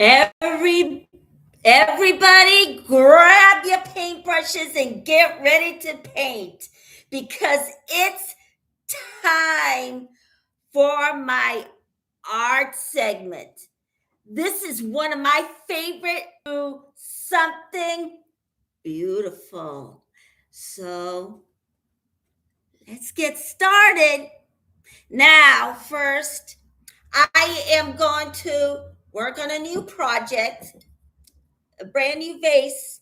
Every Everybody grab your paintbrushes and get ready to paint because it's time for my art segment. This is one of my favorite do something beautiful. So let's get started. Now, first, I am going to work on a new project, a brand new vase,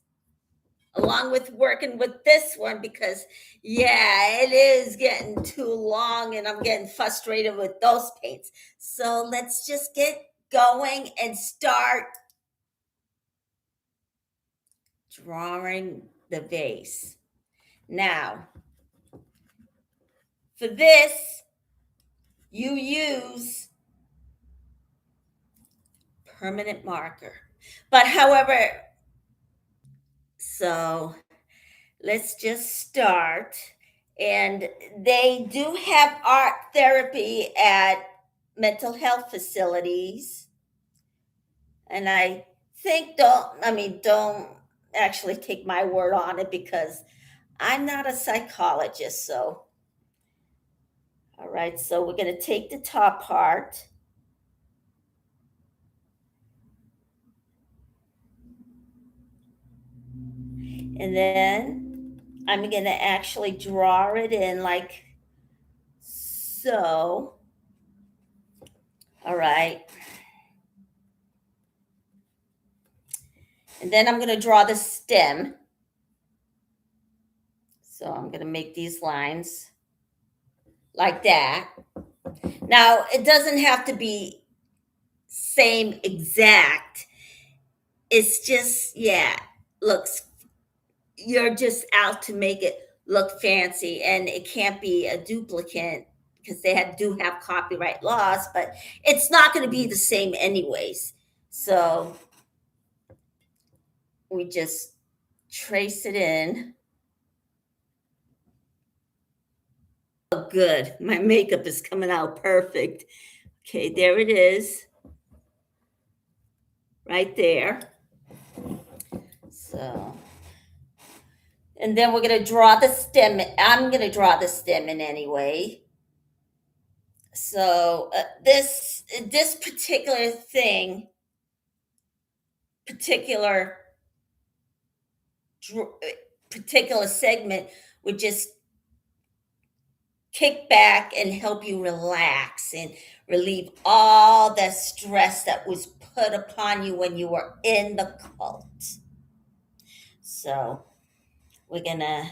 along with working with this one because, yeah, it is getting too long and I'm getting frustrated with those paints. So let's just get going and start drawing the vase. Now, for this, you use permanent marker. But however, so let's just start. And they do have art therapy at mental health facilities. And I think don't actually take my word on it because I'm not a psychologist. So, all right, so we're going to take the top part. And then I'm going to actually draw it in like so. All right. And then I'm going to draw the stem. So I'm going to make these lines like that. Now, it doesn't have to be same exact. It's just, yeah, looks, you're just out to make it look fancy, and it can't be a duplicate because do have copyright laws, but it's not going to be the same anyways. So we just trace it in. Oh, good. My makeup is coming out perfect. Okay, there it is. Right there. So, and then we're going to draw the stem. I'm going to draw the stem in anyway. So this particular thing, particular segment would just kick back and help you relax and relieve all the stress that was put upon you when you were in the cult. So we're gonna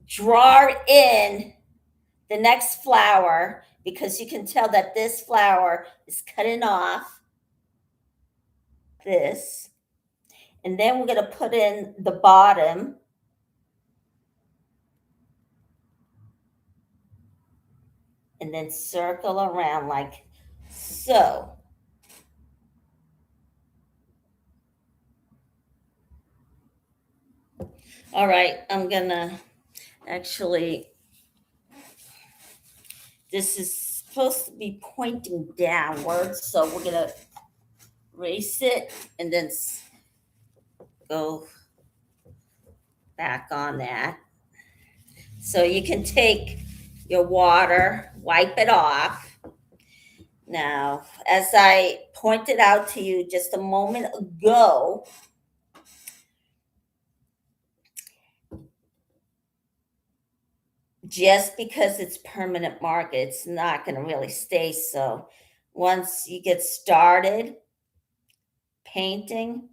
draw in the next flower because you can tell that this flower is cutting off this. And then we're going to put in the bottom. And then circle around like so. All right, I'm going to actually, this is supposed to be pointing downwards. So we're going to erase it and then go back on that. So you can take your water, wipe it off. Now, as I pointed out to you just a moment ago, just because it's permanent marker, it's not going to really stay so. Once you get started painting,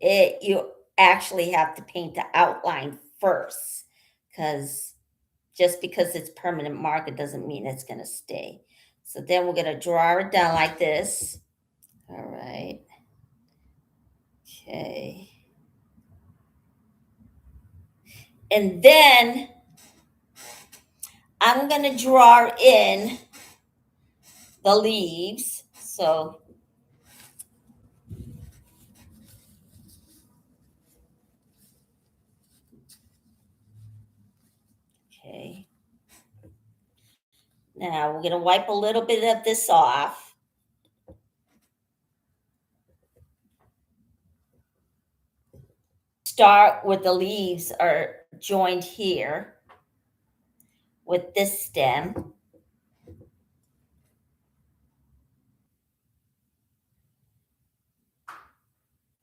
you actually have to paint the outline first, because just because it's permanent marker doesn't mean it's going to stay. So then we're going to draw it down like this. All right. Okay. And then I'm going to draw in the leaves. So okay. Now we're going to wipe a little bit of this off. start with the leaves are joined here with this stem.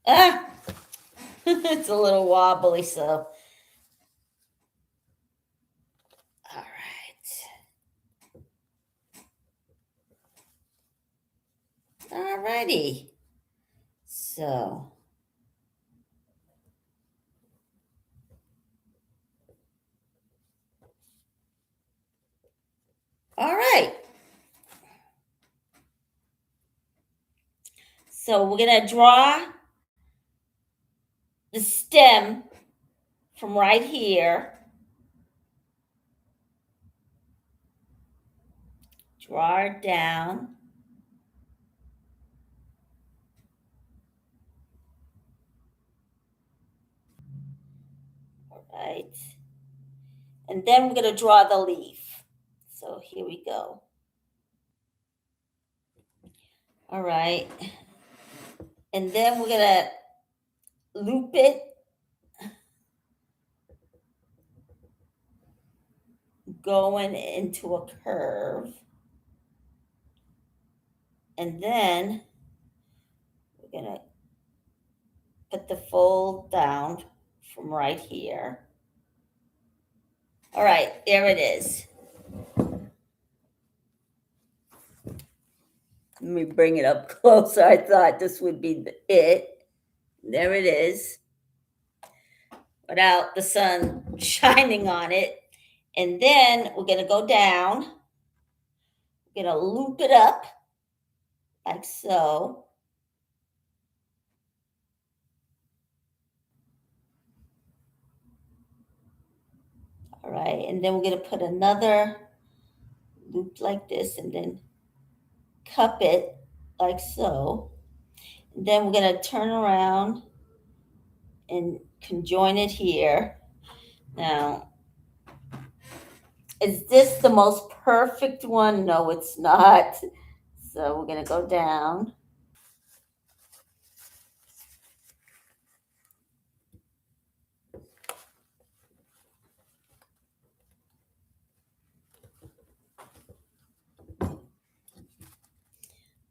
Ah, it's a little wobbly, so. All right. All righty. So. All right. So we're going to draw the stem from right here. Draw it down. All right. And then we're going to draw the leaf. So here we go. All right. And then we're going to loop it going into a curve. And then we're going to put the fold down from right here. All right, there it is. Let me bring it up closer. I thought this would be it. There it is, without the sun shining on it. And then we're going to go down. We're going to loop it up like so. All right, and then we're going to put another loop like this and then cup it like so. And then we're going to turn around and conjoin it here. Now, is this the most perfect one? No, it's not. So we're going to go down.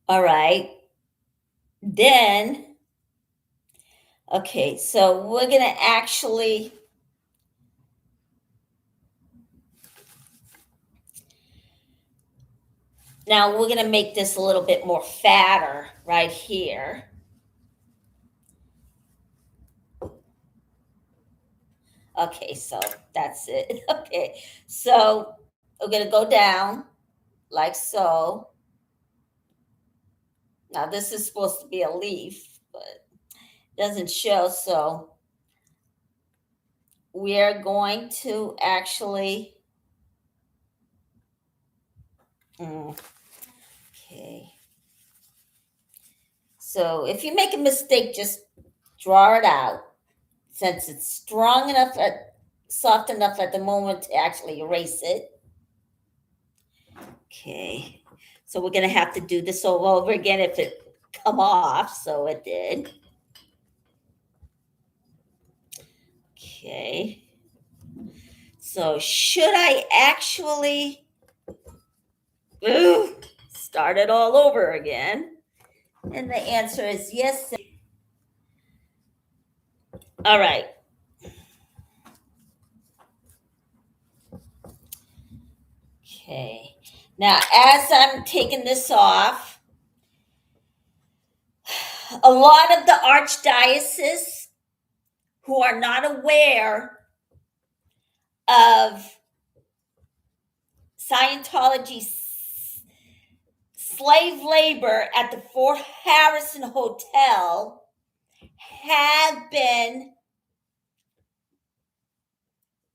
All right. Then, okay, so we're going to actually now we're going to make this a little bit more fatter right here. Okay, so that's it. Okay, so we're going to go down like so. Now, this is supposed to be a leaf, but it doesn't show. So we're going to actually, okay. So if you make a mistake, just draw it out. Since it's strong enough, soft enough at the moment to actually erase it. Okay. So we're going to have to do this all over again if it come off. So it did. Okay. So should I actually start it all over again? And the answer is yes. All right. Okay. Now, as I'm taking this off, a lot of the archdioceses who are not aware of Scientology's slave labor at the Fort Harrison Hotel have been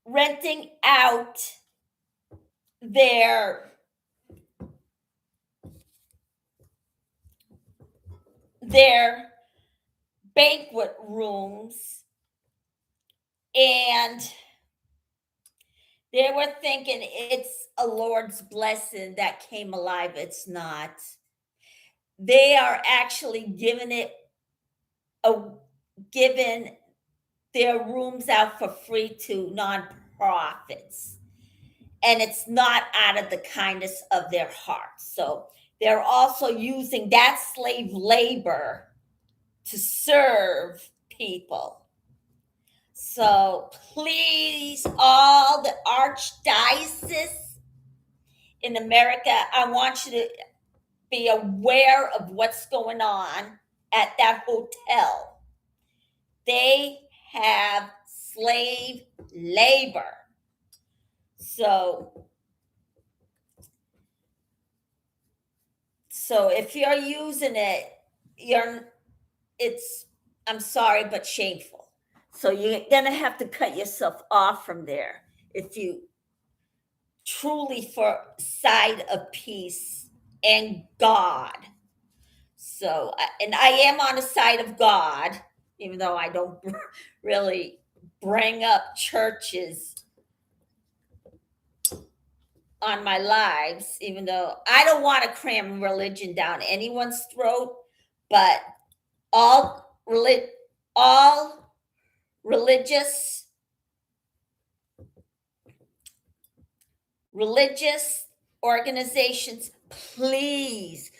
renting out their banquet rooms, and they were thinking it's a Lord's blessing that came alive. It's not. They are actually giving their rooms out for free to nonprofits. And it's not out of the kindness of their hearts. So they're also using that slave labor to serve people. So please, all the archdiocese in America, I want you to be aware of what's going on at that hotel. They have slave labor. So if you're using it, I'm sorry, but shameful. So you're gonna have to cut yourself off from there if you truly for side of peace and God. So, and I am on the side of God, even though I don't really bring up churches on my lives, even though I don't want to cram religion down anyone's throat, but all religious organizations, please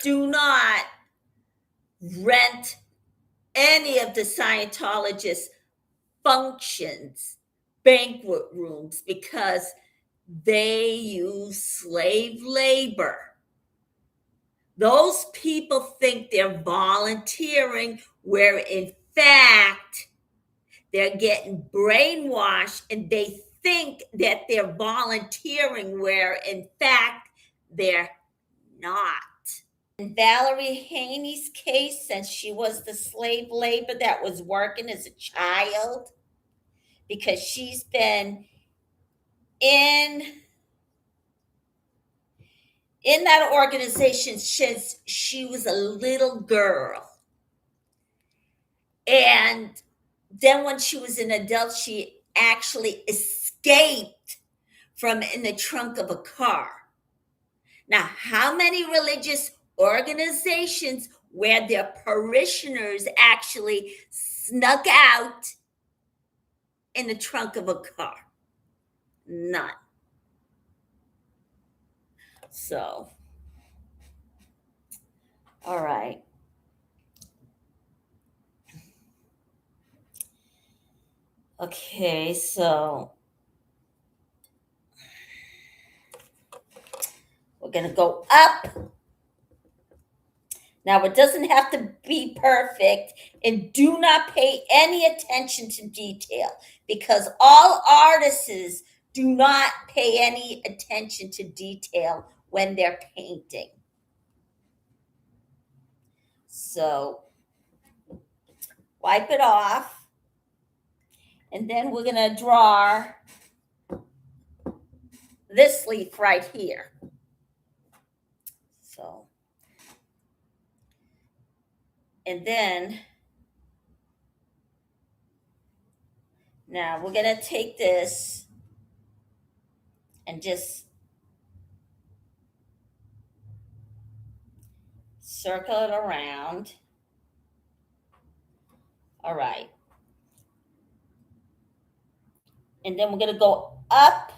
do not rent any of the Scientologists' functions, banquet rooms, because they use slave labor. Those people think they're volunteering, where in fact they're getting brainwashed, and they think that they're volunteering, where in fact they're not. In Valerie Haney's case, since she was the slave labor that was working as a child, because she's been in that organization since she was a little girl. And then when she was an adult, she actually escaped from in the trunk of a car. Now, how many religious organizations where their parishioners actually snuck out in the trunk of a car? None. So, all right. Okay, so we're going to go up. Now, it doesn't have to be perfect, and do not pay any attention to detail, because all artists do not pay any attention to detail when they're painting. So wipe it off, and then we're going to draw this leaf right here. So, and then now we're going to take this and just circle it around. All right. And then we're going to go up,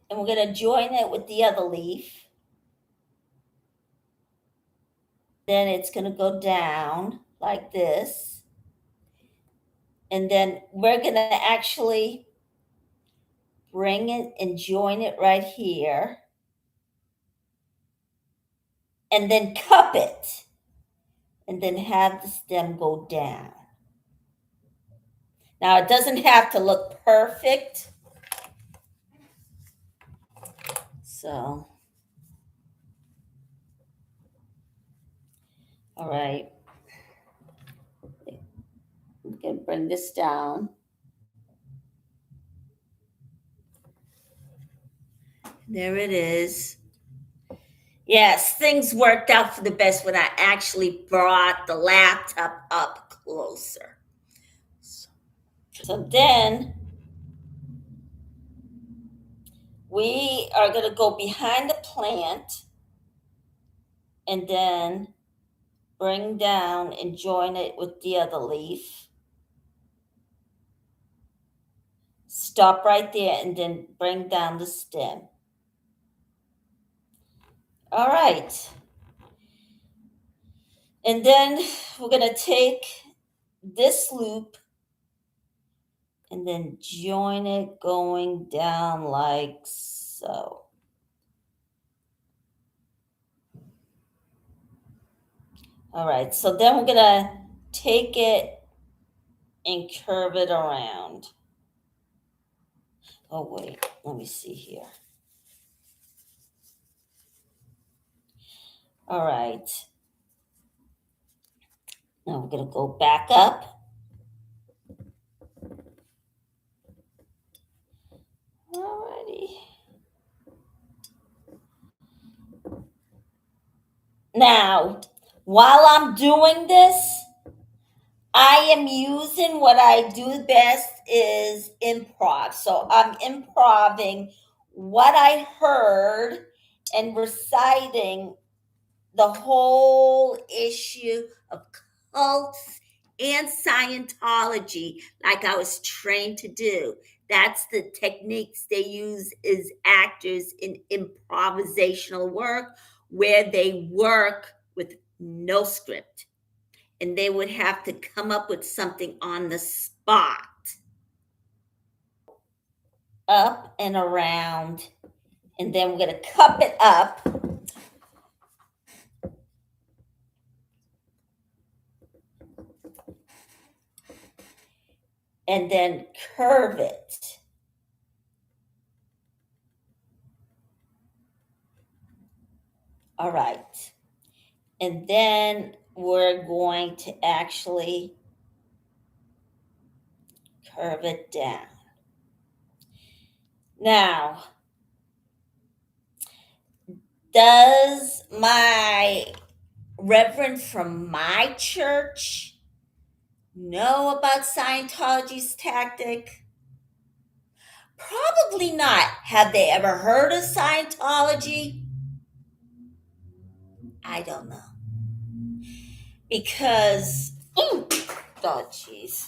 and we're going to join it with the other leaf. Then it's going to go down like this. And then we're going to actually bring it and join it right here. And then cup it. And then have the stem go down. Now, it doesn't have to look perfect. So, all right. I'm going to bring this down. There it is. Yes, things worked out for the best when I actually brought the laptop up closer. So then we are going to go behind the plant and then bring down and join it with the other leaf. Stop right there and then bring down the stem. All right. And then we're going to take this loop and then join it going down like so. All right, so then we're going to take it and curve it around. Oh, wait, let me see here. All right. Now we're going to go back up. All righty. Now, while I'm doing this, I am using what I do best is improv. So I'm improving what I heard and reciting the whole issue of cults and Scientology like I was trained to do. That's the techniques they use as actors in improvisational work, where they work with no script and they would have to come up with something on the spot. Up and around, and then we're going to cup it up. And then curve it. All right. And then we're going to actually curve it down. Now, does my reverend from my church know about Scientology's tactic? Probably not. Have they ever heard of Scientology? I don't know. Because, oh jeez.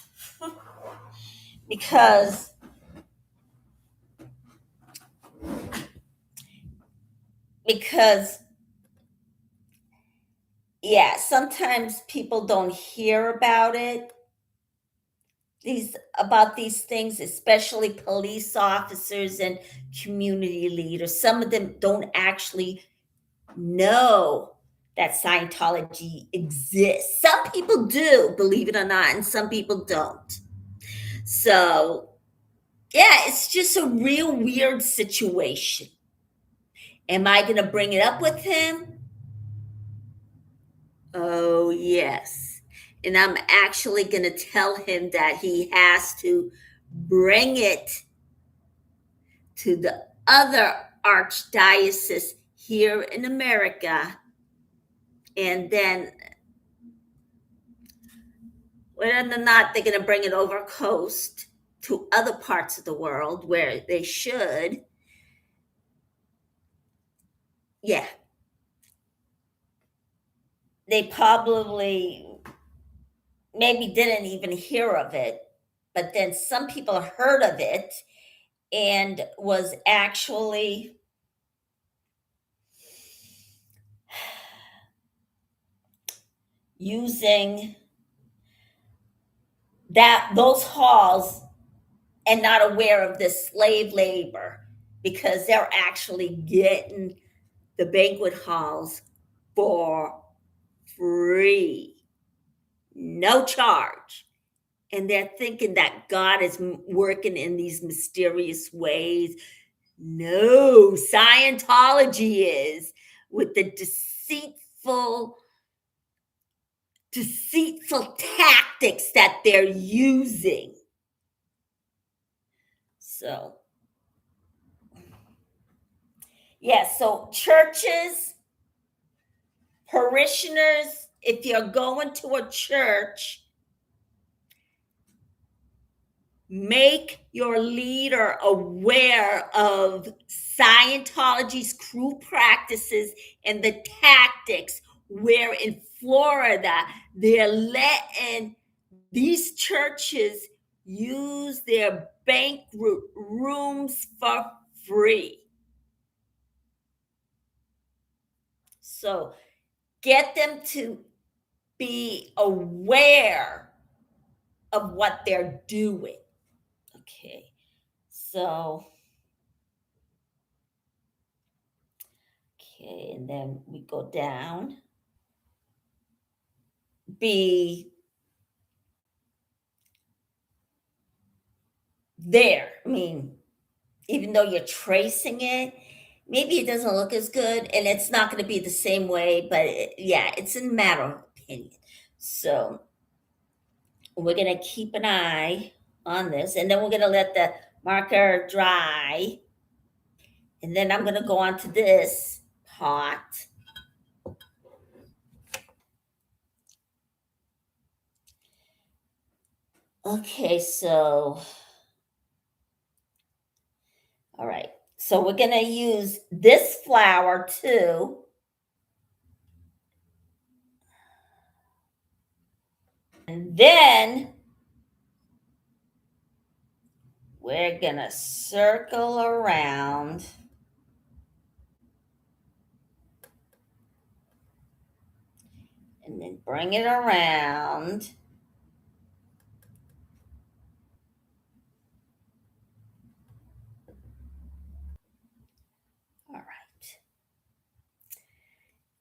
Because yeah, sometimes people don't hear about it. These things, especially police officers and community leaders. Some of them don't actually know that Scientology exists. Some people do, believe it or not, and some people don't. So, yeah, it's just a real weird situation. Am I going to bring it up with him? Oh, yes. And I'm actually going to tell him that he has to bring it to the other archdiocese here in America. And then, whether or not they're going to bring it over coast to other parts of the world where they should, yeah, they probably maybe didn't even hear of it, but then some people heard of it and was actually using those halls and not aware of the slave labor, because they're actually getting the banquet halls for free, no charge. And they're thinking that God is working in these mysterious ways. No, Scientology is, with the deceitful tactics that they're using. So, yeah, so churches, parishioners, if you're going to a church, make your leader aware of Scientology's cruel practices and the tactics, where in Florida they're letting these churches use their bank rooms for free. So get them to be aware of what they're doing. Okay. So, okay, and then we go down. Be there. I mean, even though you're tracing it, maybe it doesn't look as good and it's not going to be the same way, but yeah, it's a matter of opinion. So, we're going to keep an eye on this, and then we're going to let the marker dry. And then I'm going to go on to this pot. Okay, so, all right. So we're going to use this flower too. And then we're going to circle around. And then bring it around. All right.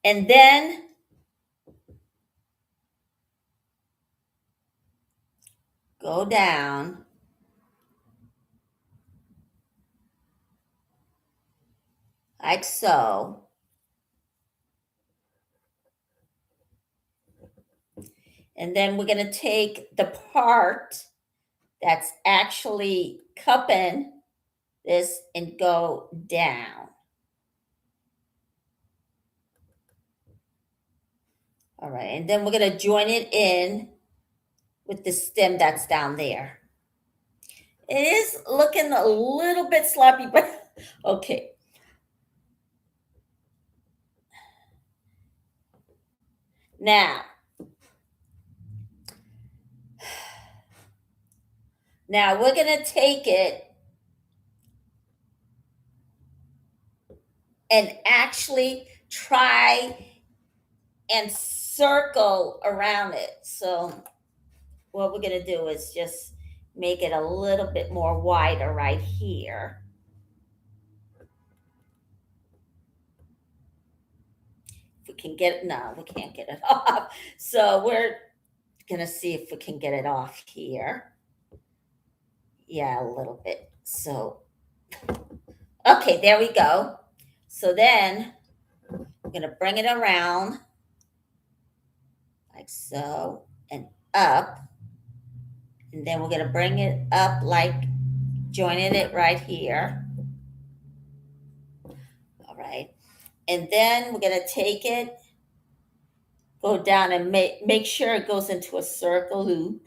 And then go down. Like so. And then we're going to take the part that's actually cupping this and go down. All right, and then we're going to join it in with the stem that's down there. It is looking a little bit sloppy, but okay. Now we're going to take it and actually try and circle around it. So what we're going to do is just make it a little bit more wider right here. If we can get it, no, we can't get it off. So we're going to see if we can get it off here. Yeah, a little bit. So, okay, there we go. So then we're going to bring it around like so and up. And then we're going to bring it up like joining it right here. All right. And then we're going to take it, go down and make sure it goes into a circle loop.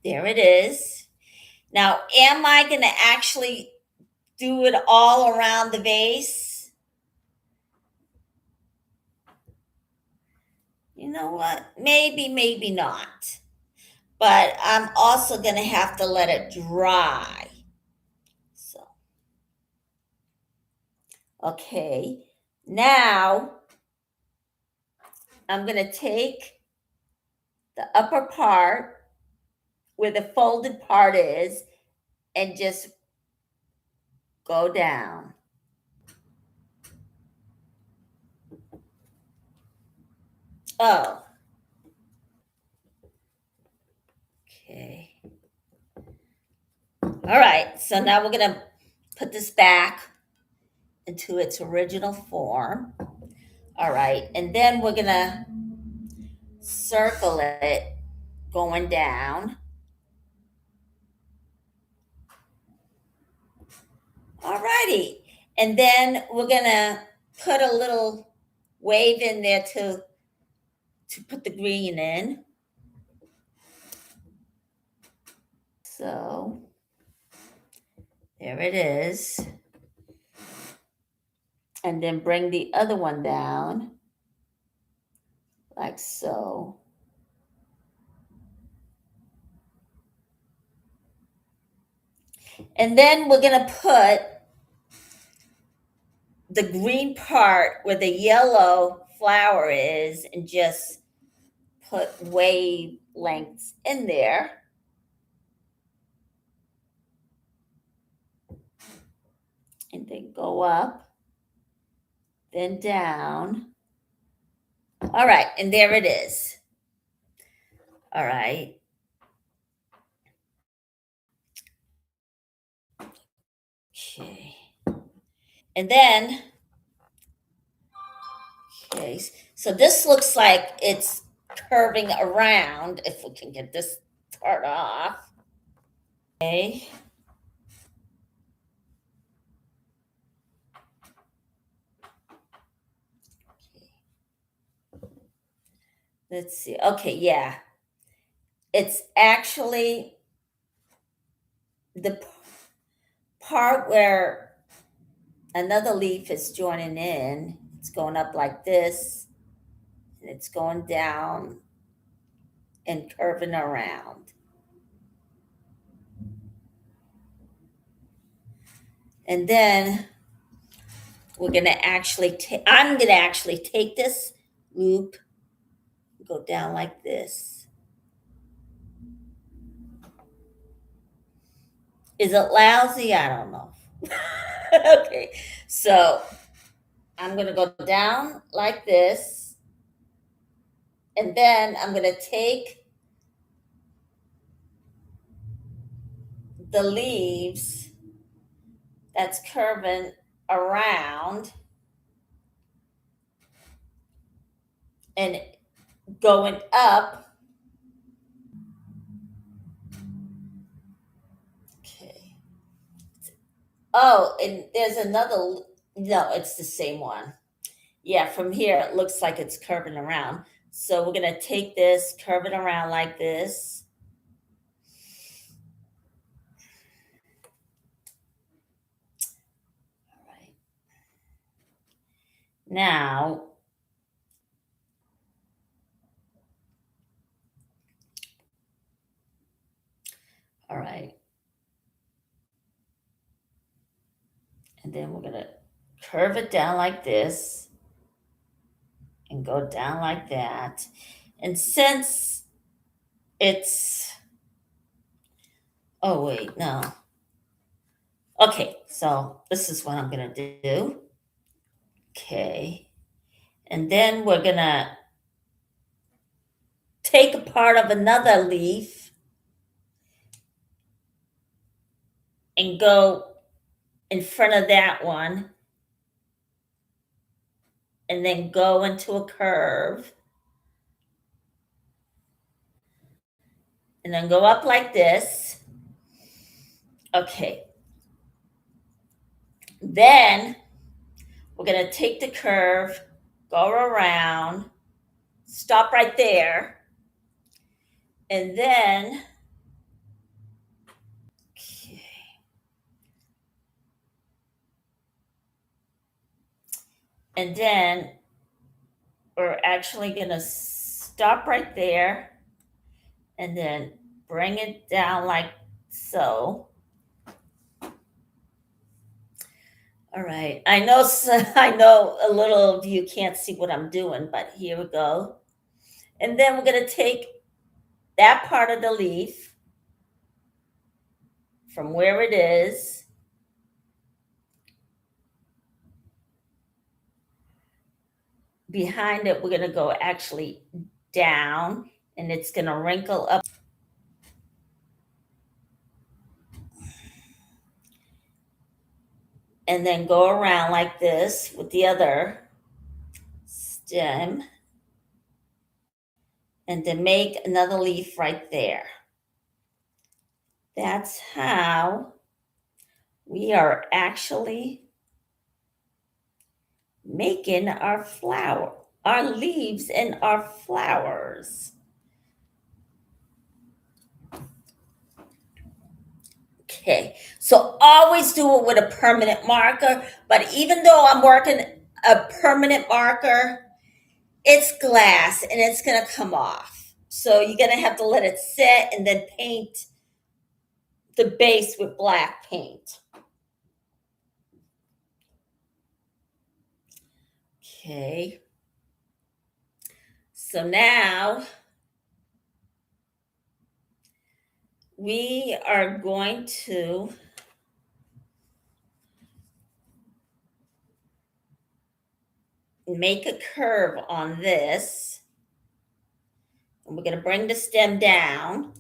There it is. Now, am I going to actually do it all around the base? You know what? Maybe, maybe not. But I'm also going to have to let it dry. So, okay. Now, I'm going to take the upper part where the folded part is and just go down. Oh. Okay. All right. So now we're going to put this back into its original form. All right. And then we're going to circle it going down. All righty. And then we're going to put a little wave in there to put the green in. So there it is. And then bring the other one down like so. And then we're going to put the green part where the yellow flower is and just put wavelengths in there. And then go up, then down. All right, and there it is. All right. Okay. And then, okay, so this looks like it's curving around, if we can get this part off. Okay. Let's see. Okay, yeah. It's actually the part where another leaf is joining in. It's going up like this, and it's going down and curving around. And then we're going to actually take, I'm going to actually take this loop, go down like this. Is it lousy? I don't know. Okay, so I'm going to go down like this. And then I'm going to take the leaves that's curving around and going up. Okay. Oh, and there's another, no, it's the same one. Yeah, from here it looks like it's curving around. So we're going to take this, curve it around like this. All right. Now, all right. And then we're going to curve it down like this and go down like that. And since it's, oh, wait, no. Okay, so this is what I'm going to do. Okay. And then we're going to take a part of another leaf and go in front of that one and then go into a curve and then go up like this. Okay. Then we're going to take the curve, go around, stop right there, and then, okay. And then we're actually going to stop right there and then bring it down like so. All right. I know a little of you can't see what I'm doing, but here we go. And then we're going to take that part of the leaf from where it is behind it. We're going to go actually down and it's going to wrinkle up. And then go around like this with the other stem and then make another leaf right there. That's how we are actually making our flower. our leaves and our flowers. Okay, so always do it with a permanent marker, but even though I'm working a permanent marker, it's glass and it's gonna come off. So you're gonna have to let it sit and then paint the base with black paint. Okay, so now we are going to make a curve on this. And we're going to bring the stem down.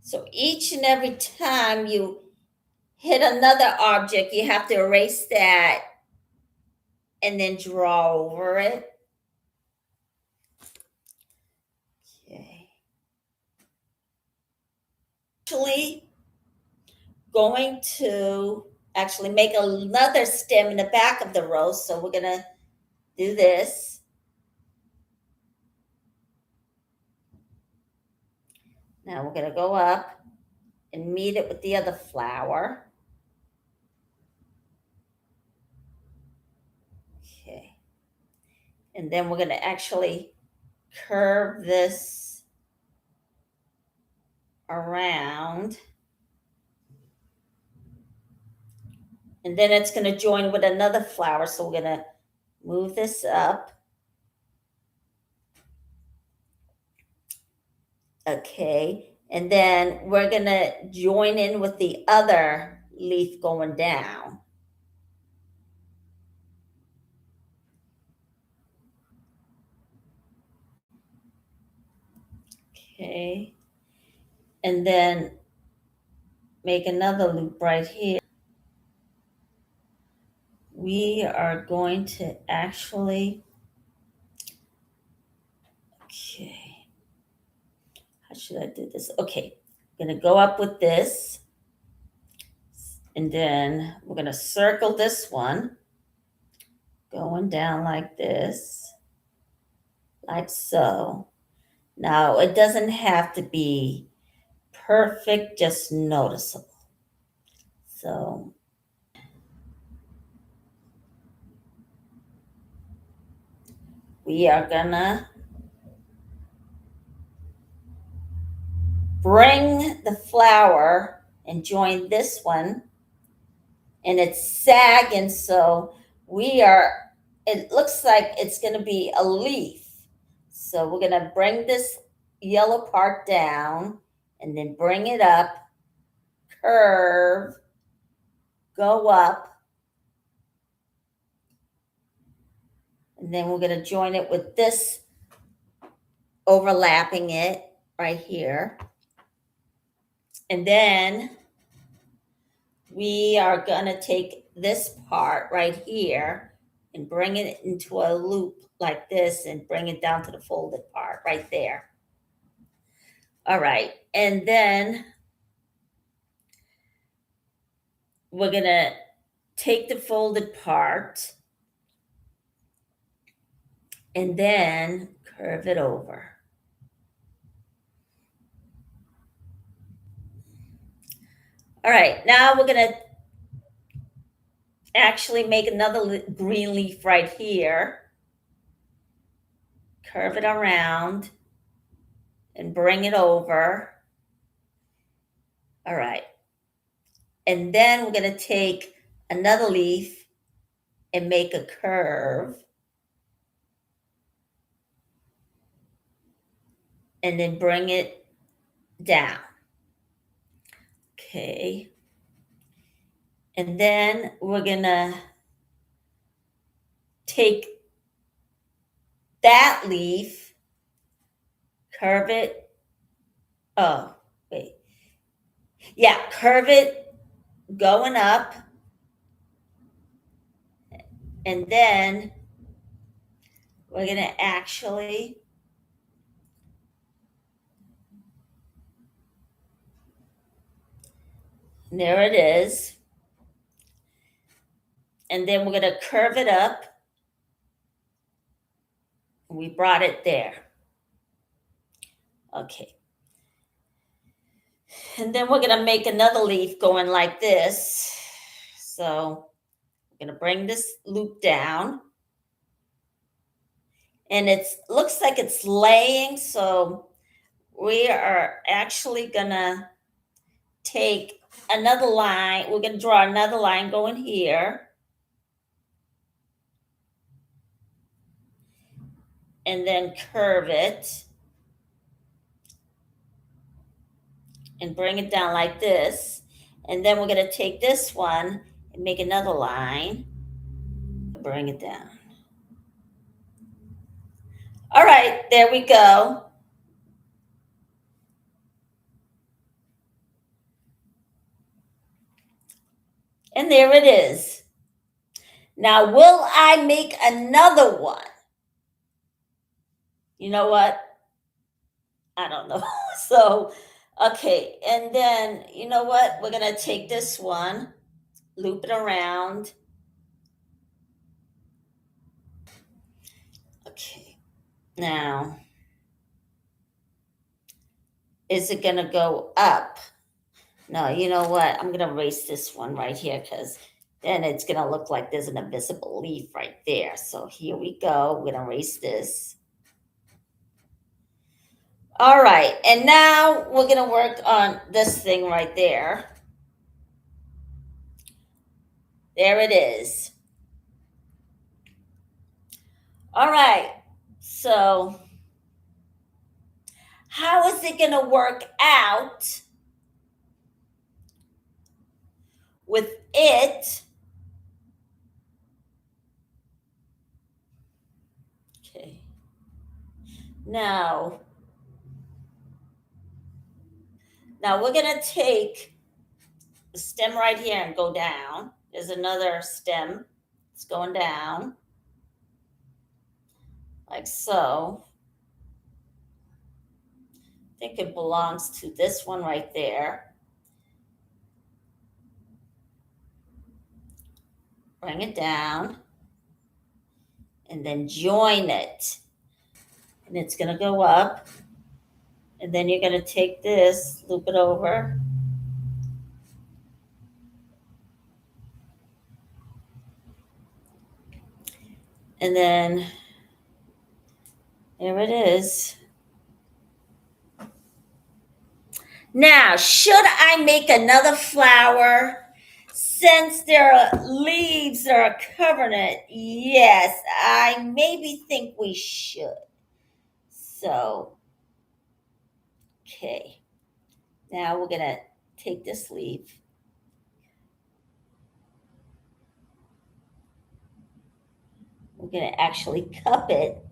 So each and every time you hit another object, you have to erase that and then draw over it. Okay. Actually, going to actually make another stem in the back of the rose. So we're going to do this. Now we're going to go up and meet it with the other flower. Okay. And then we're going to actually curve this around. And then it's going to join with another flower. So we're going to move this up. Okay. And then we're going to join in with the other leaf going down. Okay. And then make another loop right here. We are going to actually, okay. How should I do this? Okay. I'm going to go up with this. And then we're going to circle this one, going down like this, like so. Now, it doesn't have to be perfect, just noticeable. So, we are gonna bring the flower and join this one, and it's sagging, so it looks like it's gonna be a leaf. So, we're gonna bring this yellow part down and then bring it up, curve, go up, and then we're going to join it with this, overlapping it right here. And then we are going to take this part right here and bring it into a loop like this and bring it down to the folded part right there. All right. And then we're going to take the folded part and then curve it over. All right, now we're going to actually make another green leaf right here. Curve it around and bring it over. All right. And then we're going to take another leaf and make a curve. And then bring it down. Okay. And then we're going to take that leaf, curve it. Oh, wait. Yeah, curve it going up. And then we're going to actually there it is. And then we're going to curve it up We brought it there. Okay. And then we're going to make another leaf going like this. So we're going to bring this loop down. And it looks like it's laying. So we are actually going to take another line. We're going to draw another line going here. And then curve it. And bring it down like this. And then we're going to take this one and make another line. Bring it down. All right, there we go. And there it is. Now, will I make another one? You know what? I don't know. So, okay. And then, you know what? We're going to take this one, loop it around. Okay. Now, is it going to go up? No, you know what? I'm going to erase this one right here because then it's going to look like there's an invisible leaf right there. So here we go. We're going to erase this. All right. And now we're going to work on this thing right there. There it is. All right. So how is it going to work out with it? Okay. Now we're going to take the stem right here and go down. There's another stem. It's going down like so. I think it belongs to this one right there. Bring it down and then join it. And it's going to go up. And then you're going to take this, loop it over. And then there it is. Now, should I make another flower? Since there are leaves that are covering it, yes, I maybe think we should. So, okay. Now we're going to take this leaf. We're going to actually cup it.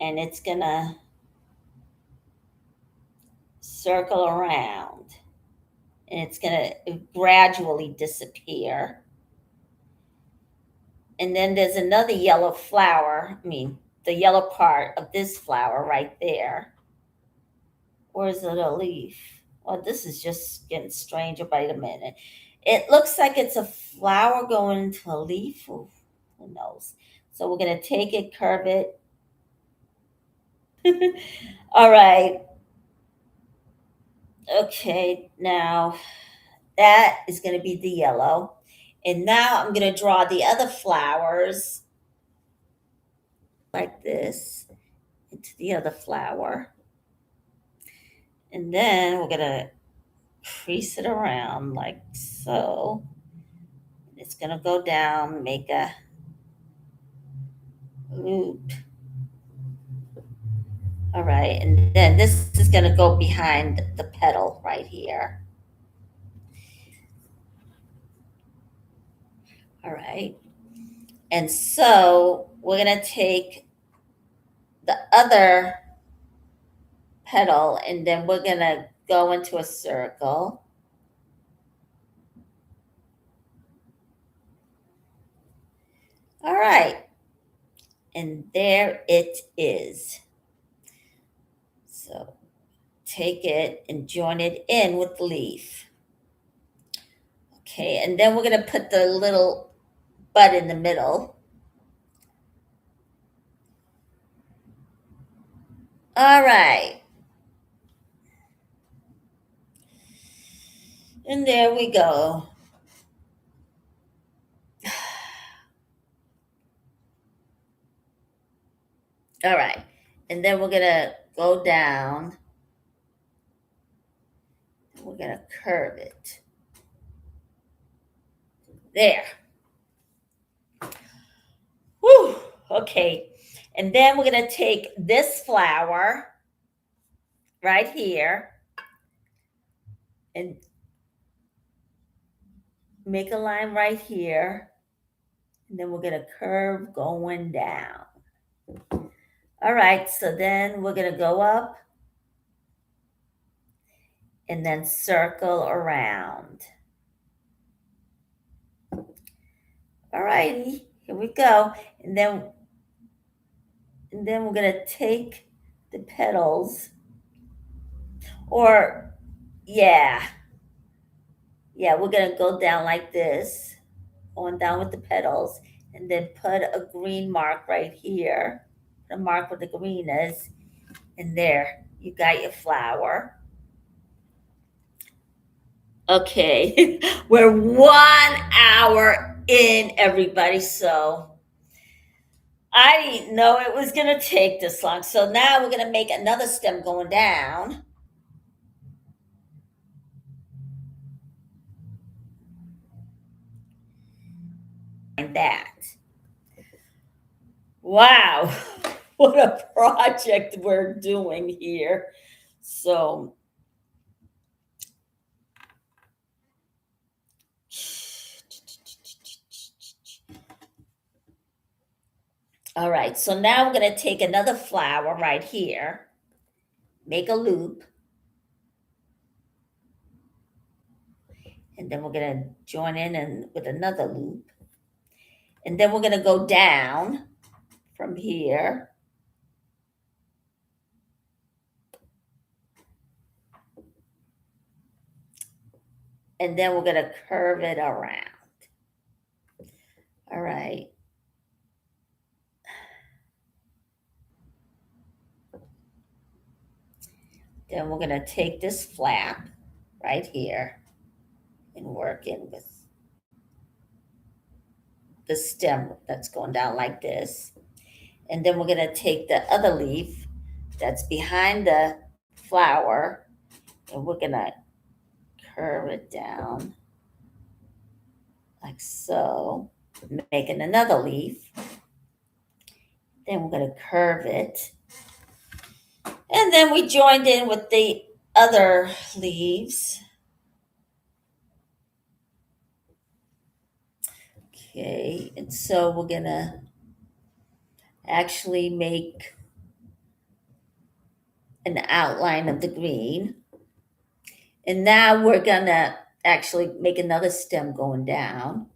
And it's going to circle around. And it's going to gradually disappear. And then there's another yellow flower. The yellow part of this flower right there. Or is it a leaf? Well, this is just getting stranger. Wait a minute. It looks like it's a flower going into a leaf. Ooh, who knows? So we're going to take it, curve it. All right. Okay, now that is going to be the yellow. And now I'm going to draw the other flowers like this into the other flower. And then we're going to crease it around like so. It's going to go down, make a loop. All right, and then this is going to go behind the petal right here. All right. And so we're going to take the other petal and then we're going to go into a circle. All right. And there it is. So take it and join it in with the leaf. Okay, and then we're going to put the little bud in the middle. All right. And there we go. All right. And then we're going to go down. We're going to curve it. There. Whew. Okay. And then we're going to take this flower right here and make a line right here. And then we're going to curve going down. All right. So then we're going to go up and then circle around. All righty. Here we go. And then we're going to take the petals, or yeah, we're going to go down like this, going down with the petals, and then put a green mark right here, the mark where the green is, and there, you got your flower. Okay, we're 1 hour in, everybody, so I didn't know it was going to take this long. So now we're going to make another stem going down. Like that. Wow, what a project we're doing here. So, all right, so now we're going to take another flower right here, make a loop, and then we're going to join in and with another loop. And then we're going to go down from here. And then we're going to curve it around. All right. Then we're going to take this flap right here and work in with the stem that's going down like this. And then we're going to take the other leaf that's behind the flower, and we're going to curve it down like so, making another leaf. Then we're going to curve it. And then we joined in with the other leaves. Okay, and so we're going to actually make an outline of the green. And now we're going to actually make another stem going down,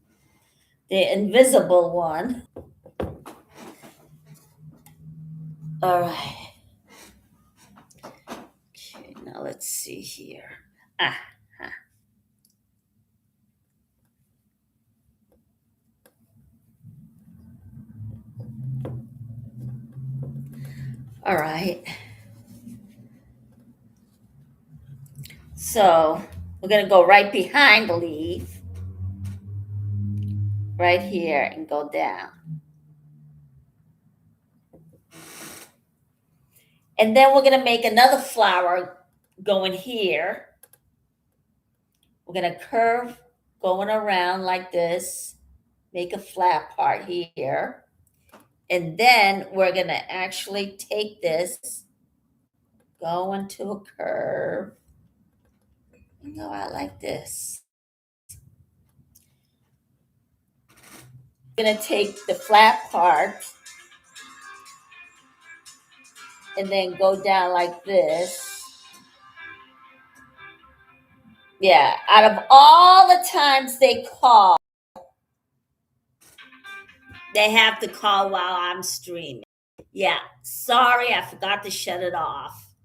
the invisible one. All right. Okay, now let's see here. All right. So we're going to go right behind the leaf, right here, and go down. And then we're going to make another flower going here. We're going to curve going around like this, make a flat part here. And then we're going to actually take this, go into a curve, and go out like this. I'm going to take the flat part and then go down like this. Yeah, out of all the times they call, they have to call while I'm streaming. Yeah, sorry, I forgot to shut it off.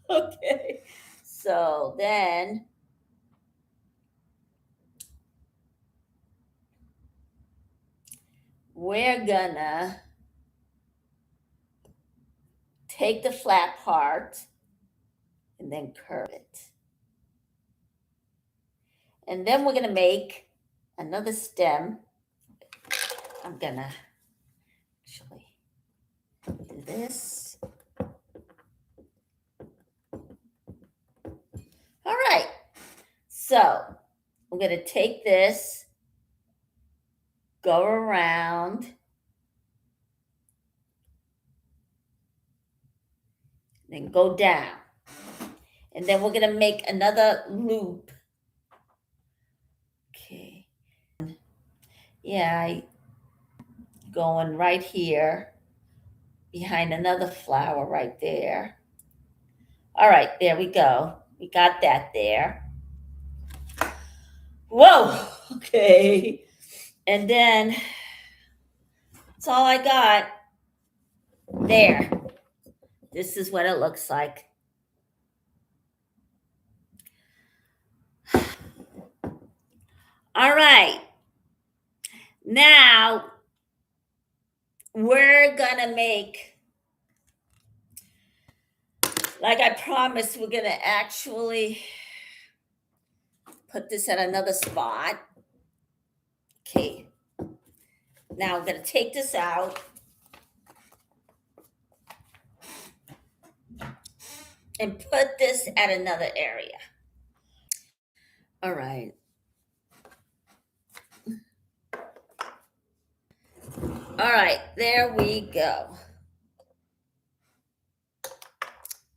Okay, so then we're gonna take the flat part and then curve it. And then we're going to make another stem. I'm going to actually do this. All right. So I'm going to take this, go around, then go down. And then we're going to make another loop. Okay. Yeah, going right here behind another flower right there. All right, there we go. We got that there. Whoa, okay. And then that's all I got. There. This is what it looks like. All right. Now we're gonna make, like I promised, we're gonna actually put this at another spot. Okay. Now I'm gonna take this out and put this at another area. All right. All right, there we go.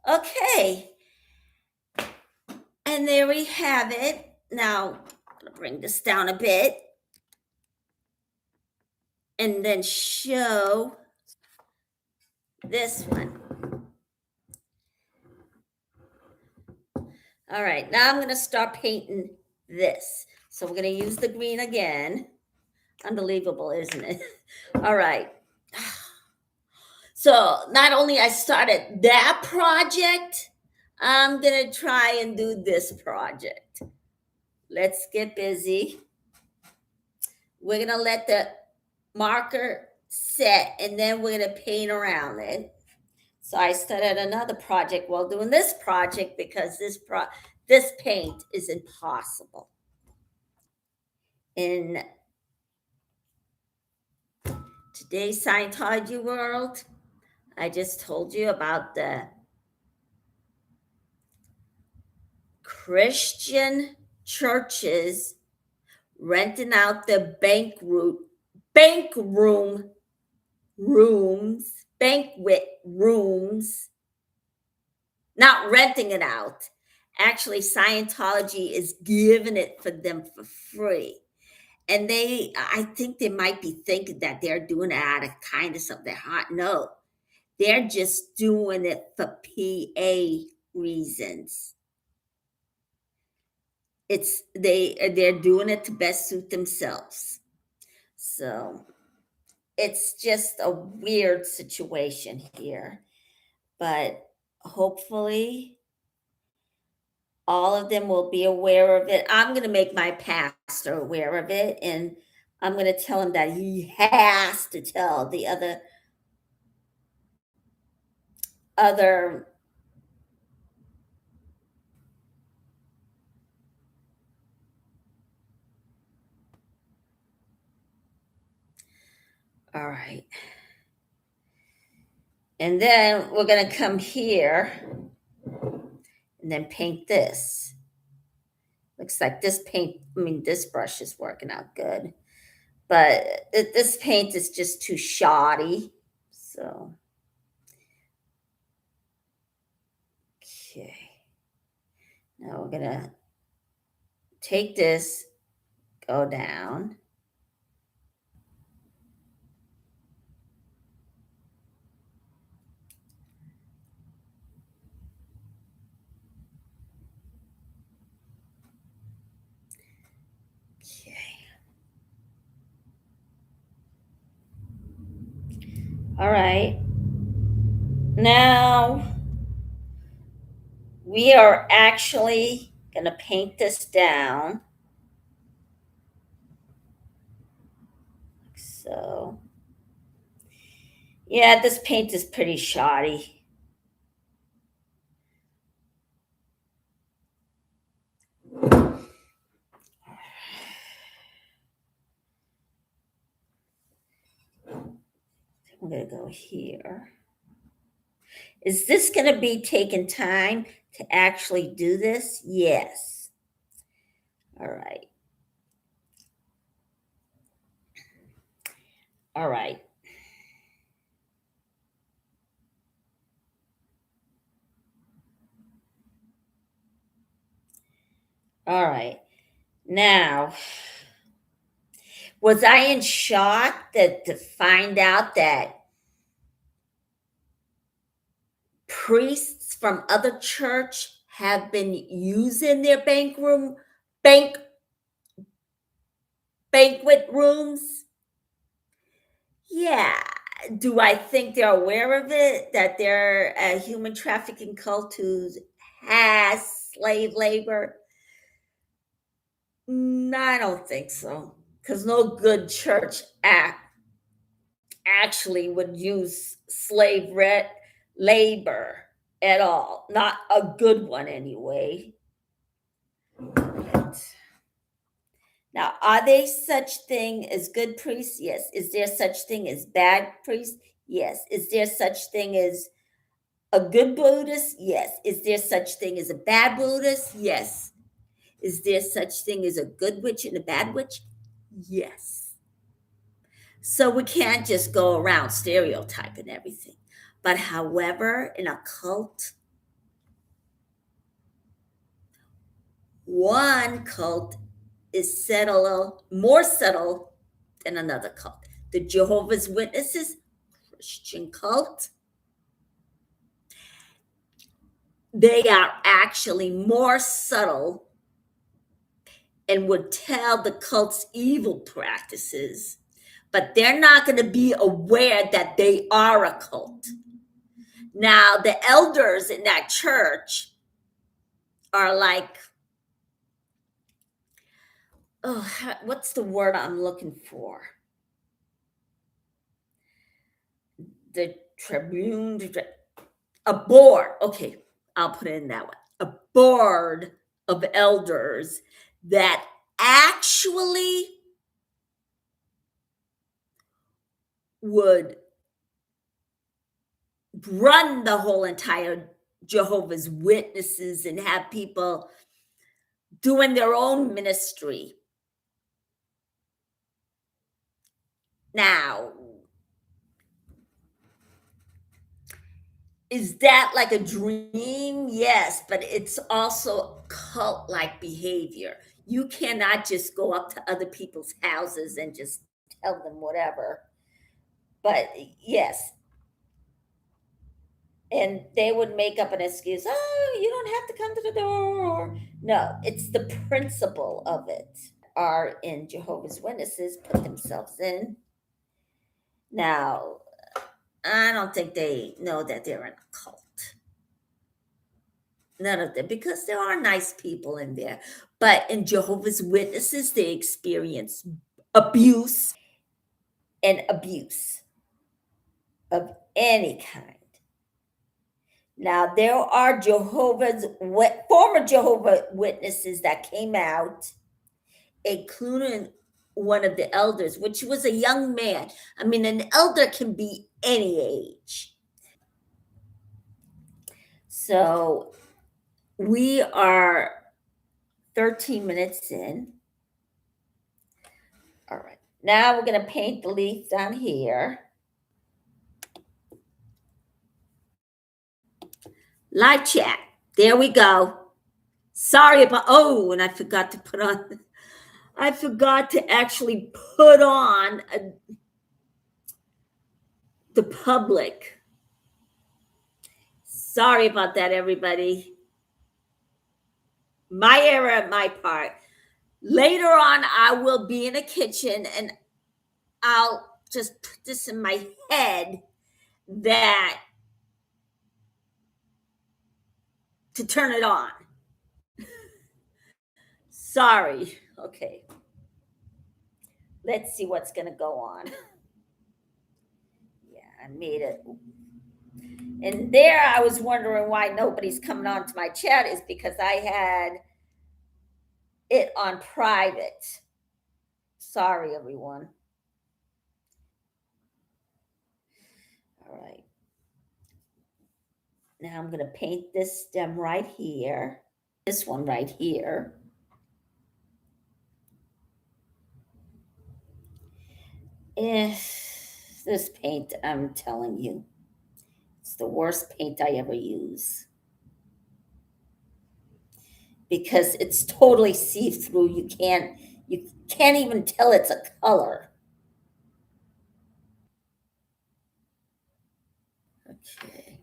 Okay. And there we have it. Now, I'm going to bring this down a bit and then show this one. All right, now I'm going to start painting this. So we're going to use the green again. Unbelievable, isn't it? All right. So not only I started that project, I'm going to try and do this project. Let's get busy. We're going to let the marker set and then we're going to paint around it. So I started another project while doing this project because this paint is impossible. In today's Scientology world, I just told you about the Christian churches renting out the banquet rooms, not renting it out. Actually, Scientology is giving it for them for free. And I think they might be thinking that they're doing it out of kindness of their heart. No, they're just doing it for PA reasons. They're doing it to best suit themselves. So it's just a weird situation here, but hopefully all of them will be aware of it. I'm going to make my pastor aware of it, and I'm going to tell him that he has to tell the other all right. And then we're going to come here and then paint this. Looks like this brush is working out good, but this paint is just too shoddy. So, okay. Now we're going to take this, go down. All right. Now we are actually going to paint this down. So, yeah, this paint is pretty shoddy. I'm going to go here. Is this going to be taking time to actually do this? Yes. All right. All right. All right. Now, was I in shock that to find out that priests from other church have been using their banquet rooms? Yeah. Do I think they're aware of it, that they're a human trafficking cult who has slave labor? I don't think so, because no good church actually would use labor at all. Not a good one, anyway. Now, are they such thing as good priests? Yes. Is there such thing as bad priests? Yes. Is there such thing as a good Buddhist? Yes. Is there such thing as a bad Buddhist? Yes. Is there such thing as a good witch and a bad witch? Yes. So we can't just go around stereotyping everything. But however, in a cult, one cult is more subtle than another cult. The Jehovah's Witnesses, Christian cult, they are actually more subtle and would tell the cult's evil practices, but they're not going to be aware that they are a cult. Now, the elders in that church are like, oh, what's the word I'm looking for? The tribune, a board. Okay, I'll put it in that way. A board of elders that actually would run the whole entire Jehovah's Witnesses and have people doing their own ministry. Now, is that like a dream? Yes, but it's also cult like behavior. You cannot just go up to other people's houses and just tell them whatever. But yes, and they would make up an excuse. Oh, you don't have to come to the door. No, it's the principle of it. Are in Jehovah's Witnesses put themselves in. Now, I don't think they know that they're in a cult. None of them, because there are nice people in there. But in Jehovah's Witnesses, they experience abuse and abuse of any kind. Now, there are former Jehovah's Witnesses that came out, including one of the elders, which was a young man. I mean, an elder can be any age. So we are 13 minutes in. All right. Now we're going to paint the leaf down here. Live chat. There we go. Sorry about, and I forgot to actually put on the public. Sorry about that, everybody. My error, my part. Later on, I will be in a kitchen and I'll just put this in my head that to turn it on. Sorry. Okay. Let's see what's going to go on. Yeah, I made it. And there I was wondering why nobody's coming on to my chat is because I had it on private. Sorry, everyone. Now I'm going to paint this stem right here, this one right here. This paint, I'm telling you, it's the worst paint I ever use because it's totally see-through. You can't even tell it's a color. Okay.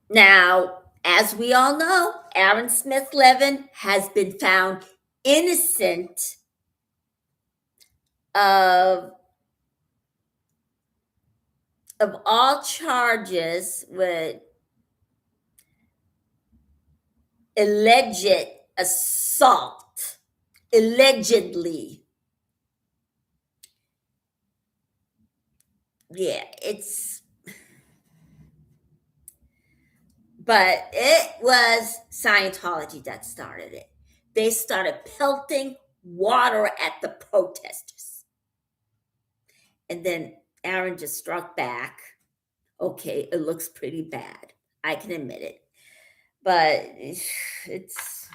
Now, as we all know, Aaron Smith Levin has been found innocent of all charges with alleged assault. Allegedly. Yeah, but it was Scientology that started it. They started pelting water at the protesters. And then Aaron just struck back. Okay, it looks pretty bad. I can admit it. But it's.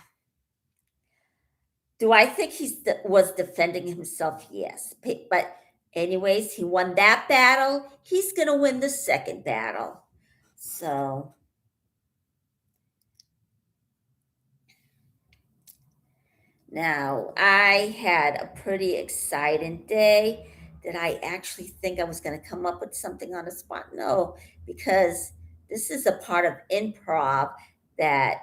Do I think he was defending himself? Yes. But, anyways, he won that battle. He's going to win the second battle. So. Now, I had a pretty exciting day. Did I actually think I was going to come up with something on the spot? No, because this is a part of improv that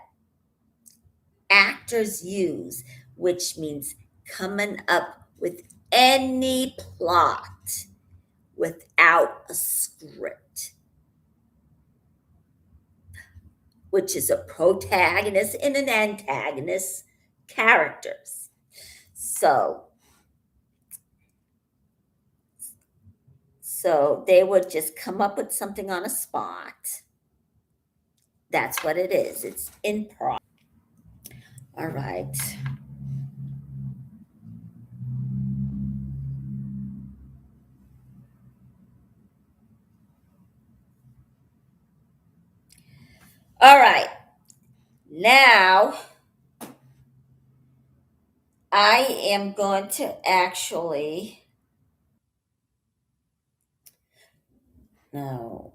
actors use, which means coming up with any plot without a script, which is a protagonist and an antagonist characters. So they would just come up with something on a spot. That's what it is. It's improv. All right. All right. Now, I am going to actually. No.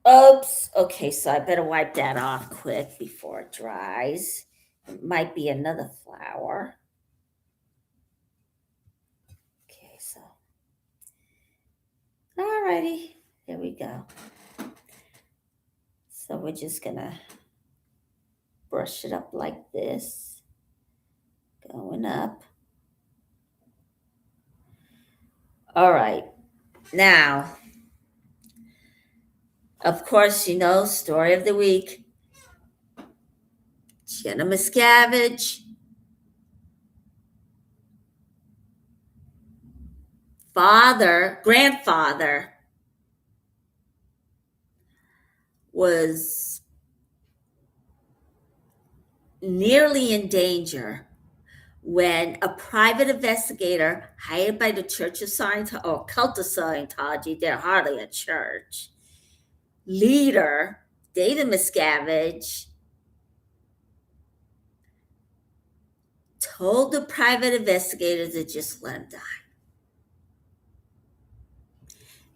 Oops. Okay, so I better wipe that off quick before it dries. It might be another flower. Okay, so. All righty. There we go. So we're just going to brush it up like this. Going up. All right. Now, of course, story of the week. Jenna Miscavige, grandfather, was nearly in danger when a private investigator hired by the Church of Scientology, or Cult of Scientology, they're hardly a church, leader, David Miscavige, told the private investigator to just let him die.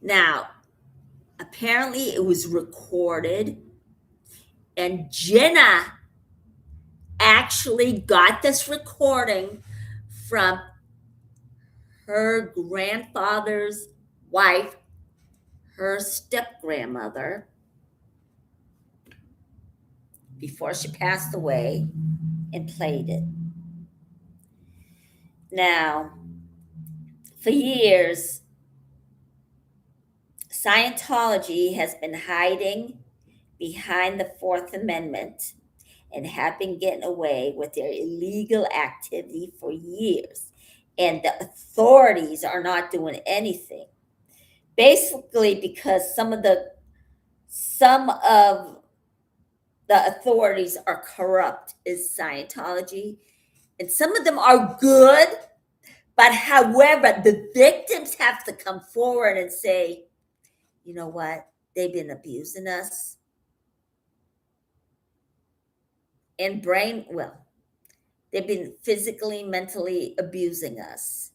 Now, apparently it was recorded, and Jenna actually got this recording from her grandfather's wife, her step-grandmother, before she passed away, and played it. Now, for years, Scientology has been hiding behind the Fourth Amendment and have been getting away with their illegal activity for years. And the authorities are not doing anything. Basically, because some of the authorities are corrupt is Scientology. And some of them are good, but however, the victims have to come forward and say, you know what? They've been abusing us and they've been physically, mentally abusing us.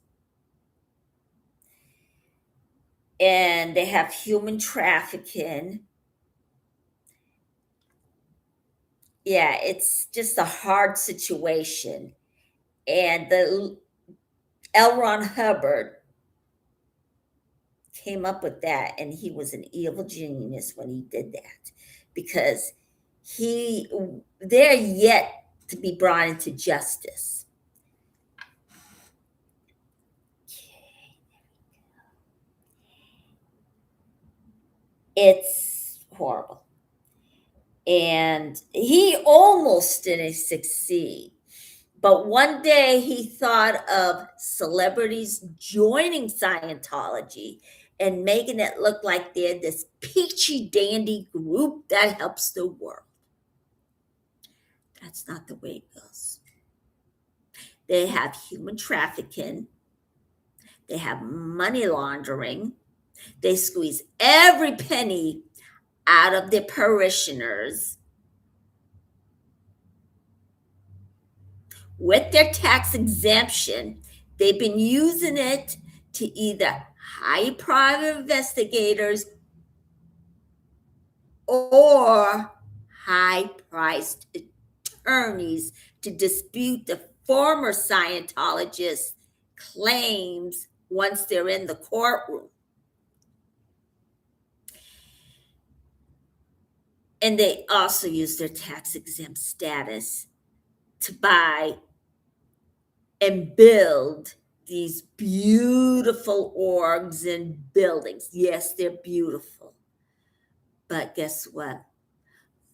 And they have human trafficking. Yeah, it's just a hard situation. And the L. Ron Hubbard came up with that, and he was an evil genius when he did that, because they're yet to be brought into justice. It's horrible. And he almost didn't succeed. But one day he thought of celebrities joining Scientology and making it look like they're this peachy dandy group that helps the world. That's not the way it goes. They have human trafficking, they have money laundering, they squeeze every penny out of their parishioners. With their tax exemption, they've been using it to either hire private investigators or high priced attorneys to dispute the former Scientologists' claims once they're in the courtroom. And they also use their tax exempt status to buy and build these beautiful orgs and buildings. Yes, they're beautiful. But guess what?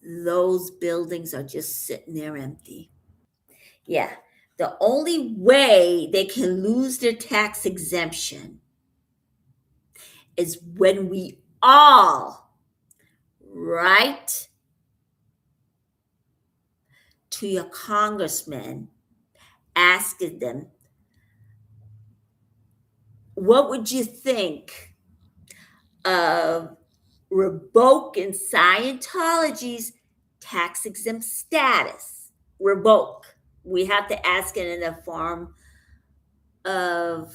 Those buildings are just sitting there empty. Yeah. The only way they can lose their tax exemption is when we all write to your congressman asking them, what would you think of revoking Scientology's tax exempt status? Revoke. We have to ask it in the form of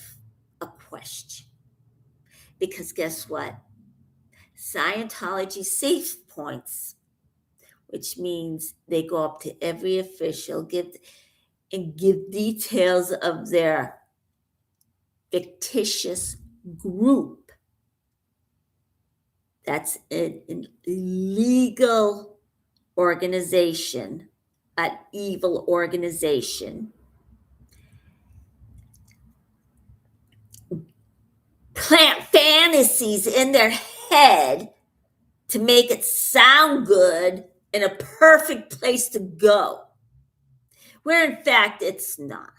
a question. Because guess what? Scientology safe points, which means they go up to every official, give details of their fictitious group. That's an illegal organization, an evil organization. Plant fantasies in their head to make it sound good and a perfect place to go, where in fact it's not.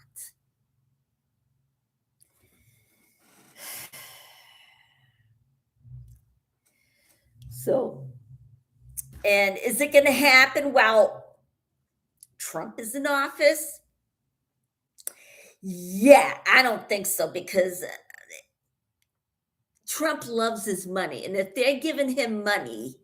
So, and is it going to happen while Trump is in office? Yeah, I don't think so, because Trump loves his money. And if they're giving him money,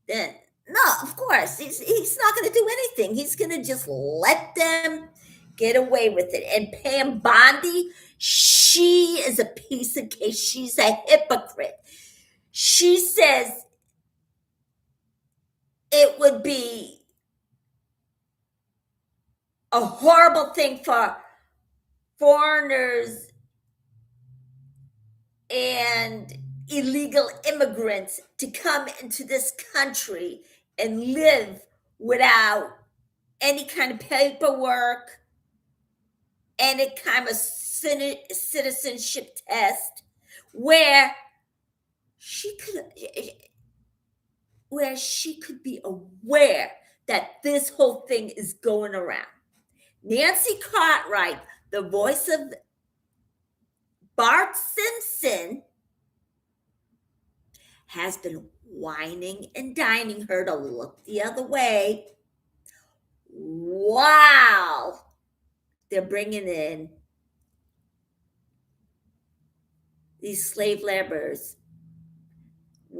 then no, of course, he's not going to do anything. He's going to just let them get away with it. And Pam Bondi, she is a piece of cake. She's a hypocrite. She says it would be a horrible thing for foreigners and illegal immigrants to come into this country and live without any kind of paperwork, any kind of citizenship test, where she could be aware that this whole thing is going around. Nancy Cartwright, the voice of Bart Simpson, has been whining and dining her to look the other way. Wow. They're bringing in these slave laborers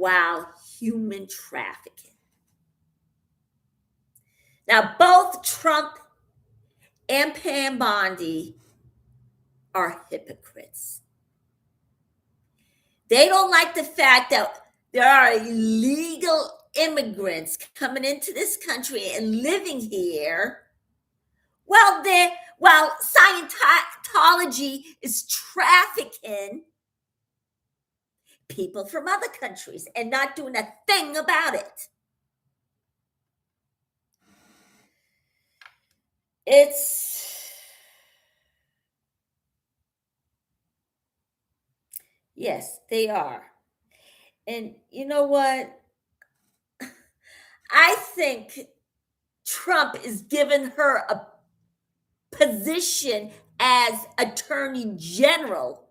while human trafficking. Now, both Trump and Pam Bondi are hypocrites. They don't like the fact that there are illegal immigrants coming into this country and living here. While Scientology is trafficking people from other countries and not doing a thing about it. Yes, they are. And you know what? I think Trump is giving her a position as Attorney General,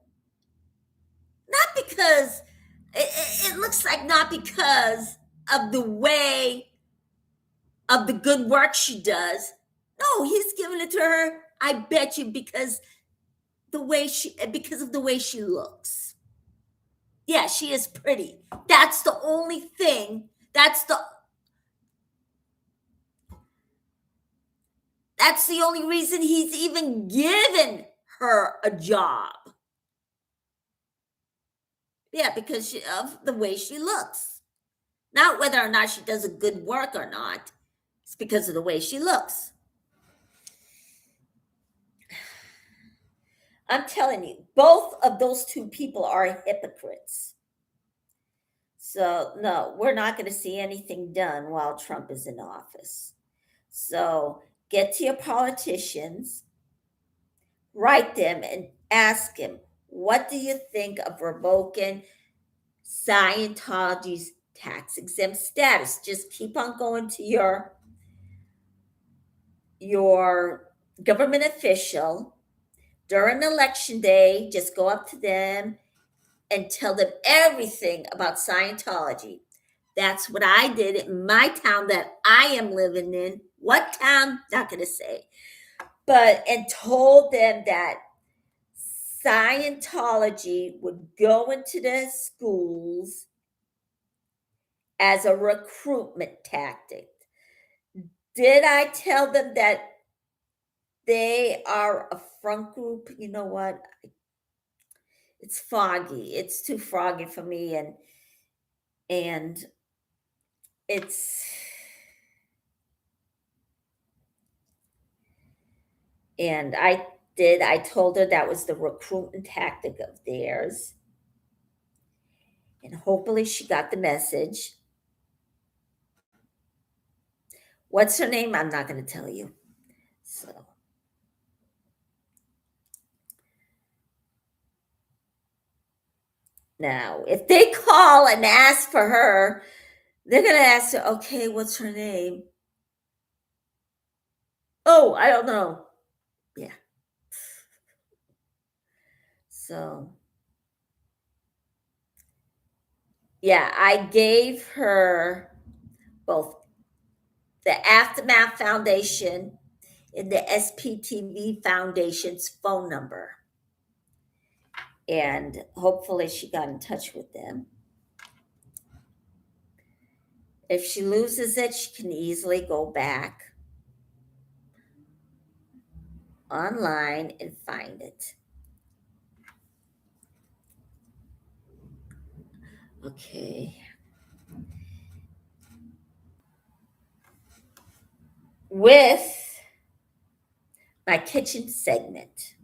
not because it looks like not because of the way of the good work she does. No, he's giving it to her, I bet you, because of the way she looks. Yeah, she is pretty. That's the only thing. That's the only reason he's even given her a job. Yeah, because of the way she looks. Not whether or not she does a good work or not. It's because of the way she looks. I'm telling you, both of those two people are hypocrites. So, no, we're not going to see anything done while Trump is in office. So, get to your politicians, write them, and ask them, what do you think of revoking Scientology's tax exempt status? Just keep on going to your government official during election day. Just go up to them and tell them everything about Scientology. That's what I did in my town that I am living in. What town? Not going to say. And told them that Scientology would go into the schools as a recruitment tactic. Did I tell them that they are a front group? You know what? It's foggy. It's too foggy for me, and it's and I told her that was the recruitment tactic of theirs. And hopefully she got the message. What's her name? I'm not going to tell you. So now, if they call and ask for her, they're going to ask her, okay, what's her name? Oh, I don't know. Yeah. So, yeah, I gave her both the Aftermath Foundation and the SPTV Foundation's phone number. And hopefully she got in touch with them. If she loses it, she can easily go back online and find it. Okay. With my kitchen segment.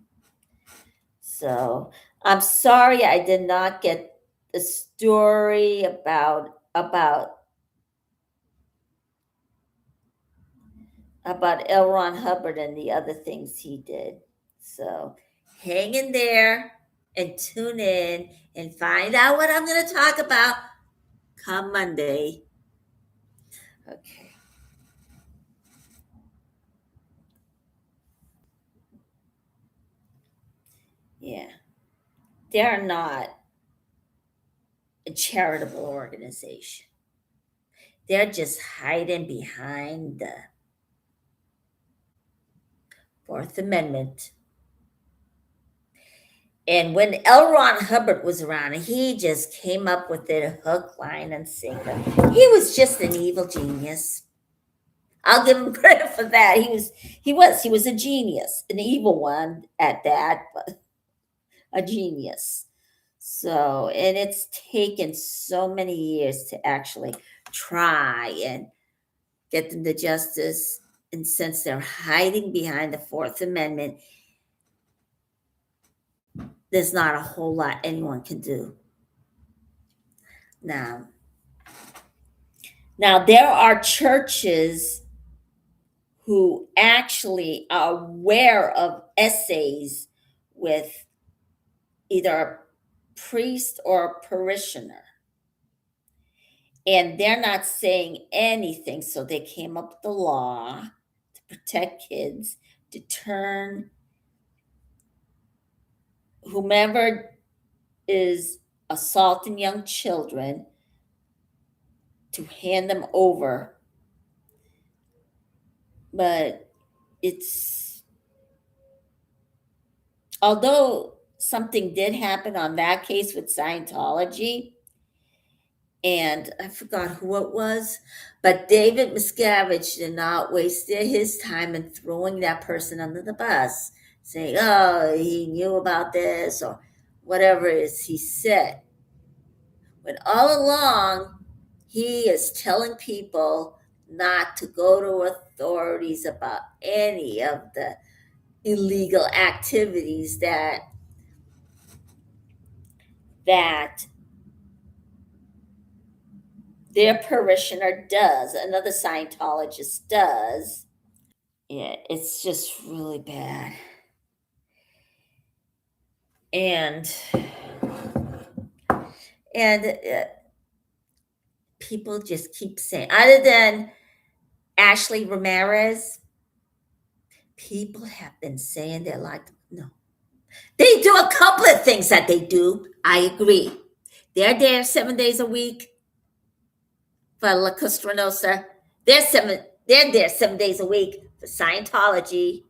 So I'm sorry I did not get the story about L. Ron Hubbard and the other things he did. So hang in there and tune in and find out what I'm going to talk about come Monday. Okay. Yeah. They're not a charitable organization. They're just hiding behind the Fourth Amendment. And when L. Ron Hubbard was around, he just came up with it hook, line, and sinker. He was just an evil genius. I'll give him credit for that. He was a genius, an evil one at that, but a genius. So, and it's taken so many years to actually try and get them to justice. And since they're hiding behind the Fourth Amendment, there's not a whole lot anyone can do. Now, there are churches who actually are aware of essays with either a priest or a parishioner, and they're not saying anything. So they came up with the law to protect kids, to turn whomever is assaulting young children, to hand them over. But it's, although something did happen on that case with Scientology, and I forgot who it was, but David Miscavige did not waste his time in throwing that person under the bus, saying, oh, he knew about this or whatever it is he said. But all along, he is telling people not to go to authorities about any of the illegal activities that their parishioner does, another Scientologist does. Yeah, it's just really bad. And people just keep saying, other than Ashley Ramirez, people have been saying they're like, no. They do a couple of things that they do. I agree. They're there 7 days a week for La Costa Nostra. They're there 7 days a week for Scientology.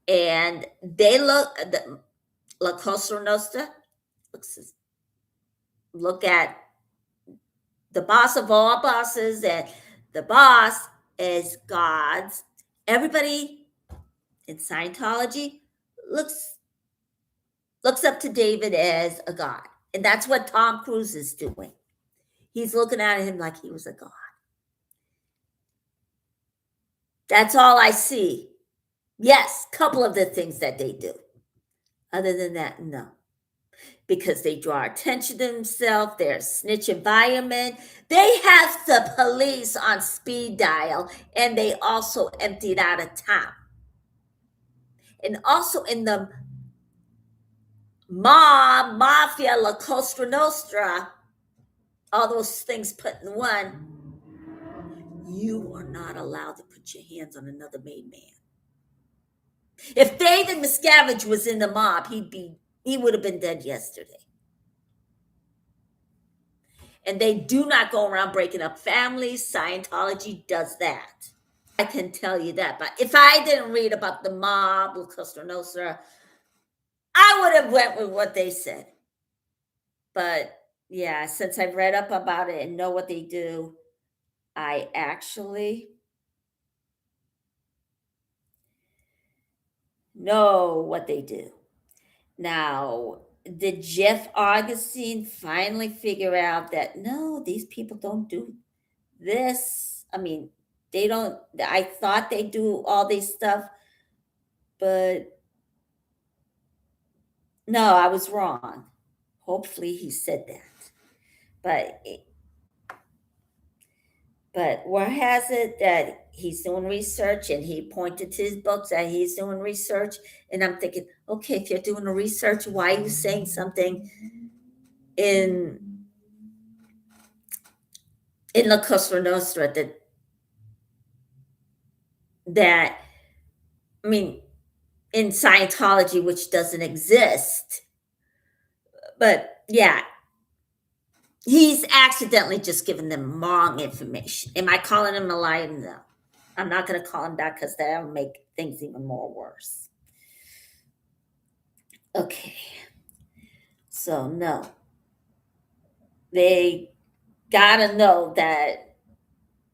And they La Costa Nostra look at the boss of all bosses, and the boss is God's. Everybody in Scientology looks up to David as a god. And that's what Tom Cruise is doing. He's looking at him like he was a god. That's all I see. Yes, a couple of the things that they do. Other than that, no. Because they draw attention to themselves, they're a snitch environment. They have the police on speed dial, and they also emptied out of town. And also in the mob, mafia, La Costa Nostra, all those things put in one, you are not allowed to put your hands on another made man. If David Miscavige was in the mob, he would have been dead yesterday. And they do not go around breaking up families. Scientology does that. I can tell you that. But if I didn't read about the mob, La Costa Nostra, I would have went with what they said. But yeah, since I've read up about it and know what they do, I actually know what they do. Now, did Jeff Augustine finally figure out that no, these people don't do this? I mean, they don't. I thought they do all this stuff, but no, I was wrong. Hopefully, he said that. But where has it that he's doing research, and he pointed to his books that he's doing research, and I'm thinking, okay, if you're doing the research, why are you saying something in La Costa Nostra that I mean, in Scientology, which doesn't exist? But yeah, he's accidentally just given them wrong information. Am I calling him a liar? No. I'm not going to call him that, because that'll make things even more worse. Okay. So, no, they gotta know that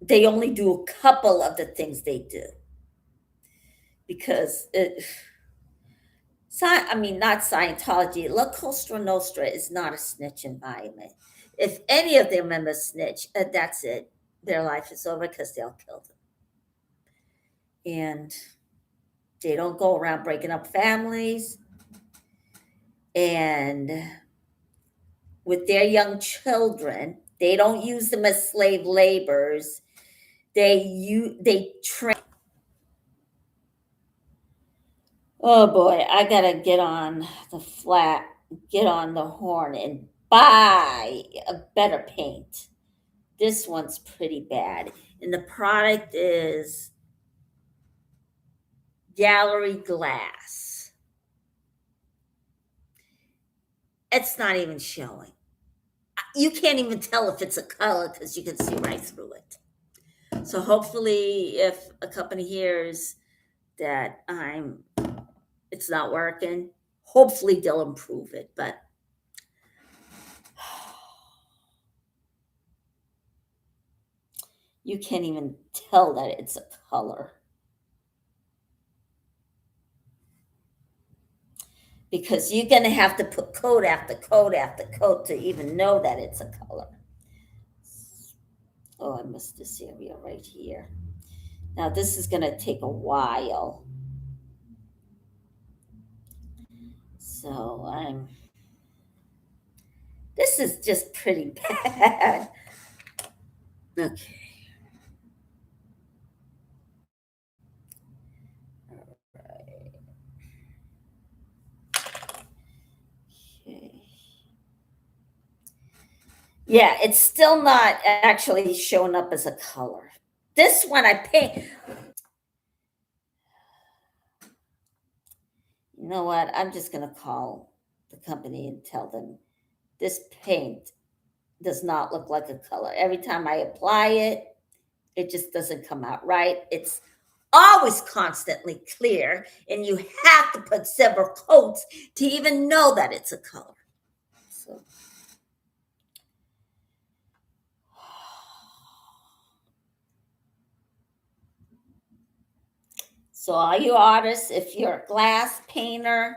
they only do a couple of the things they do because not Scientology. La Costa Nostra is not a snitch environment. If any of their members snitch, that's it. Their life is over because they'll kill them. And they don't go around breaking up families. And with their young children, they don't use them as slave laborers. They train. Oh boy, I gotta get on the horn and buy a better paint. This one's pretty bad. And the product is gallery glass. It's not even showing. You can't even tell if it's a color because you can see right through it. So hopefully if a company hears that it's not working, hopefully they'll improve it. But you can't even tell that it's a color. Because you're going to have to put code after code after code to even know that it's a color. Oh, I missed this area right here. Now, this is going to take a while. So this is just pretty bad. Okay. Okay. Yeah, it's still not actually showing up as a color. This one I paint. You know what? I'm just going to call the company and tell them this paint does not look like a color. Every time I apply it, it just doesn't come out right. It's always constantly clear, and you have to put several coats to even know that it's a color. So all you artists, if you're a glass painter,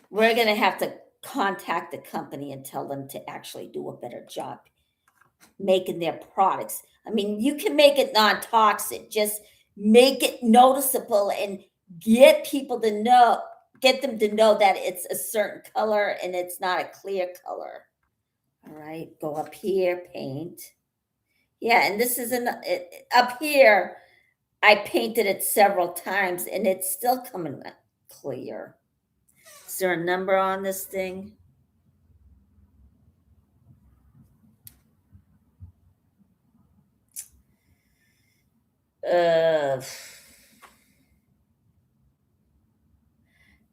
we're going to have to contact the company and tell them to actually do a better job making their products. I mean, you can make it non-toxic, just make it noticeable and get them to know that it's a certain color and it's not a clear color. All right, go up here, paint. Yeah, and this is up here. I painted it several times and it's still coming clear. Is there a number on this thing?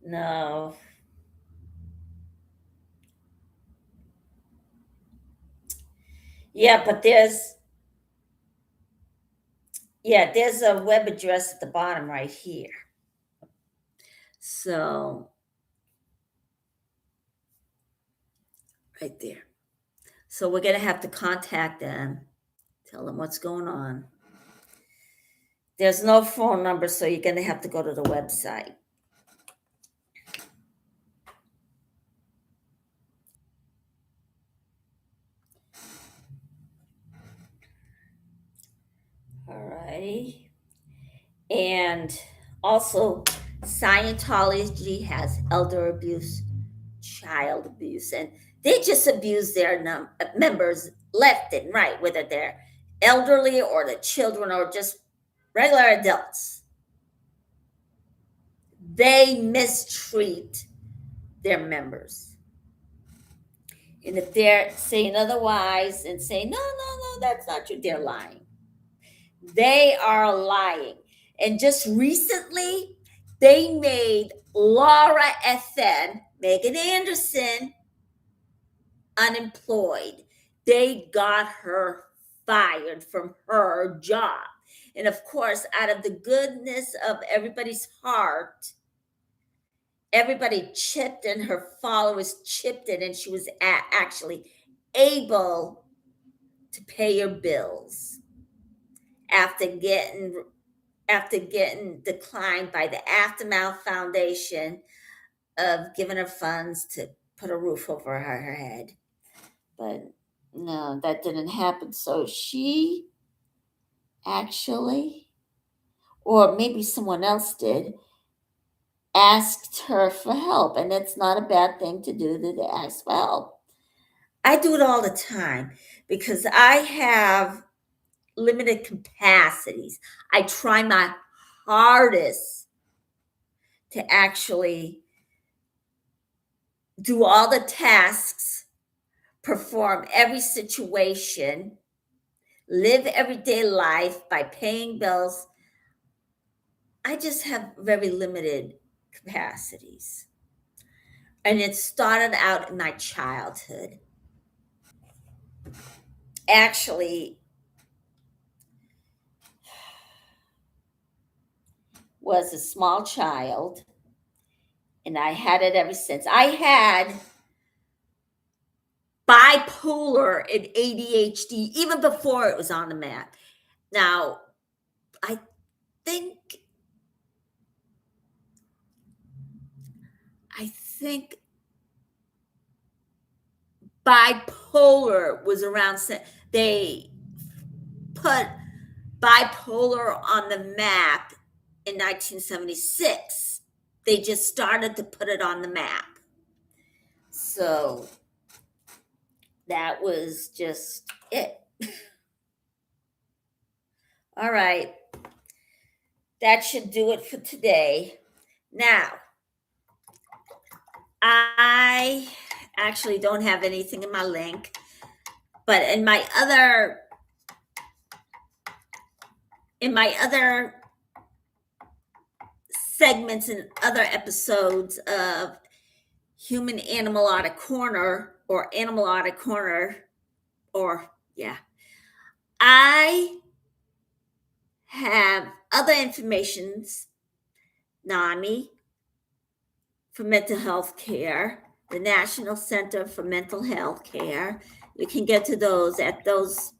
No. Yeah, but there's a web address at the bottom right here. So right there. So we're going to have to contact them, tell them what's going on. There's no phone number, so you're going to have to go to the website. All righty. And also, Scientology has elder abuse, child abuse, and they just abuse their members left and right, whether they're elderly or the children or just regular adults. They mistreat their members. And if they're saying otherwise and saying, no, that's not true, they're lying. They are lying. And just recently, they made Laura FN, Megan Anderson, unemployed. They got her fired from her job And of course, out of the goodness of everybody's heart, everybody chipped in, her followers chipped in, and she was actually able to pay her bills after getting declined by the Aftermath Foundation of giving her funds to put a roof over her head. But no, that didn't happen. So she actually, or maybe someone else did, asked her for help. And it's not a bad thing to do, to ask for help. I do it all the time because I have limited capacities. I try my hardest to actually do all the tasks, perform every situation, live everyday life by paying bills. I just have very limited capacities. And it started out in my childhood. Actually, was a small child, and I had it ever since. I had bipolar and ADHD even before it was on the map. Now, I think bipolar was around, they put bipolar on the map in 1976. They just started to put it on the map. So that was just it. All right. That should do it for today. Now, I actually don't have anything in my link, but in my other segments and other episodes of Human Animal Auto Corner or Animal Auto Corner, or yeah, I have other informations, NAMI for mental health care, the National Center for Mental Health Care. You can get to those at those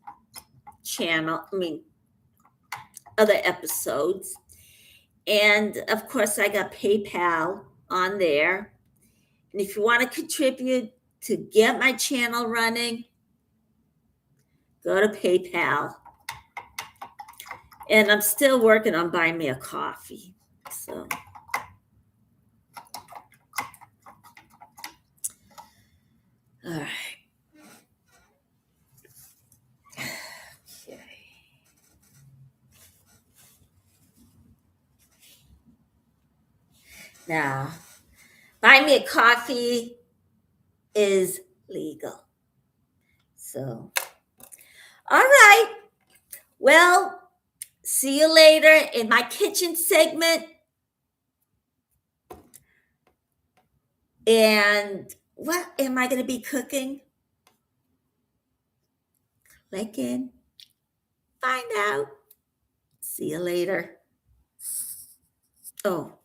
other episodes. And of course, I got PayPal on there. And if you want to contribute to get my channel running, go to PayPal. And I'm still working on buying me a coffee. So, all right. Okay. Now, buying me a coffee is legal. So, all right. Well, see you later in my kitchen segment. And what am I going to be cooking? Click in, find out. See you later. Oh,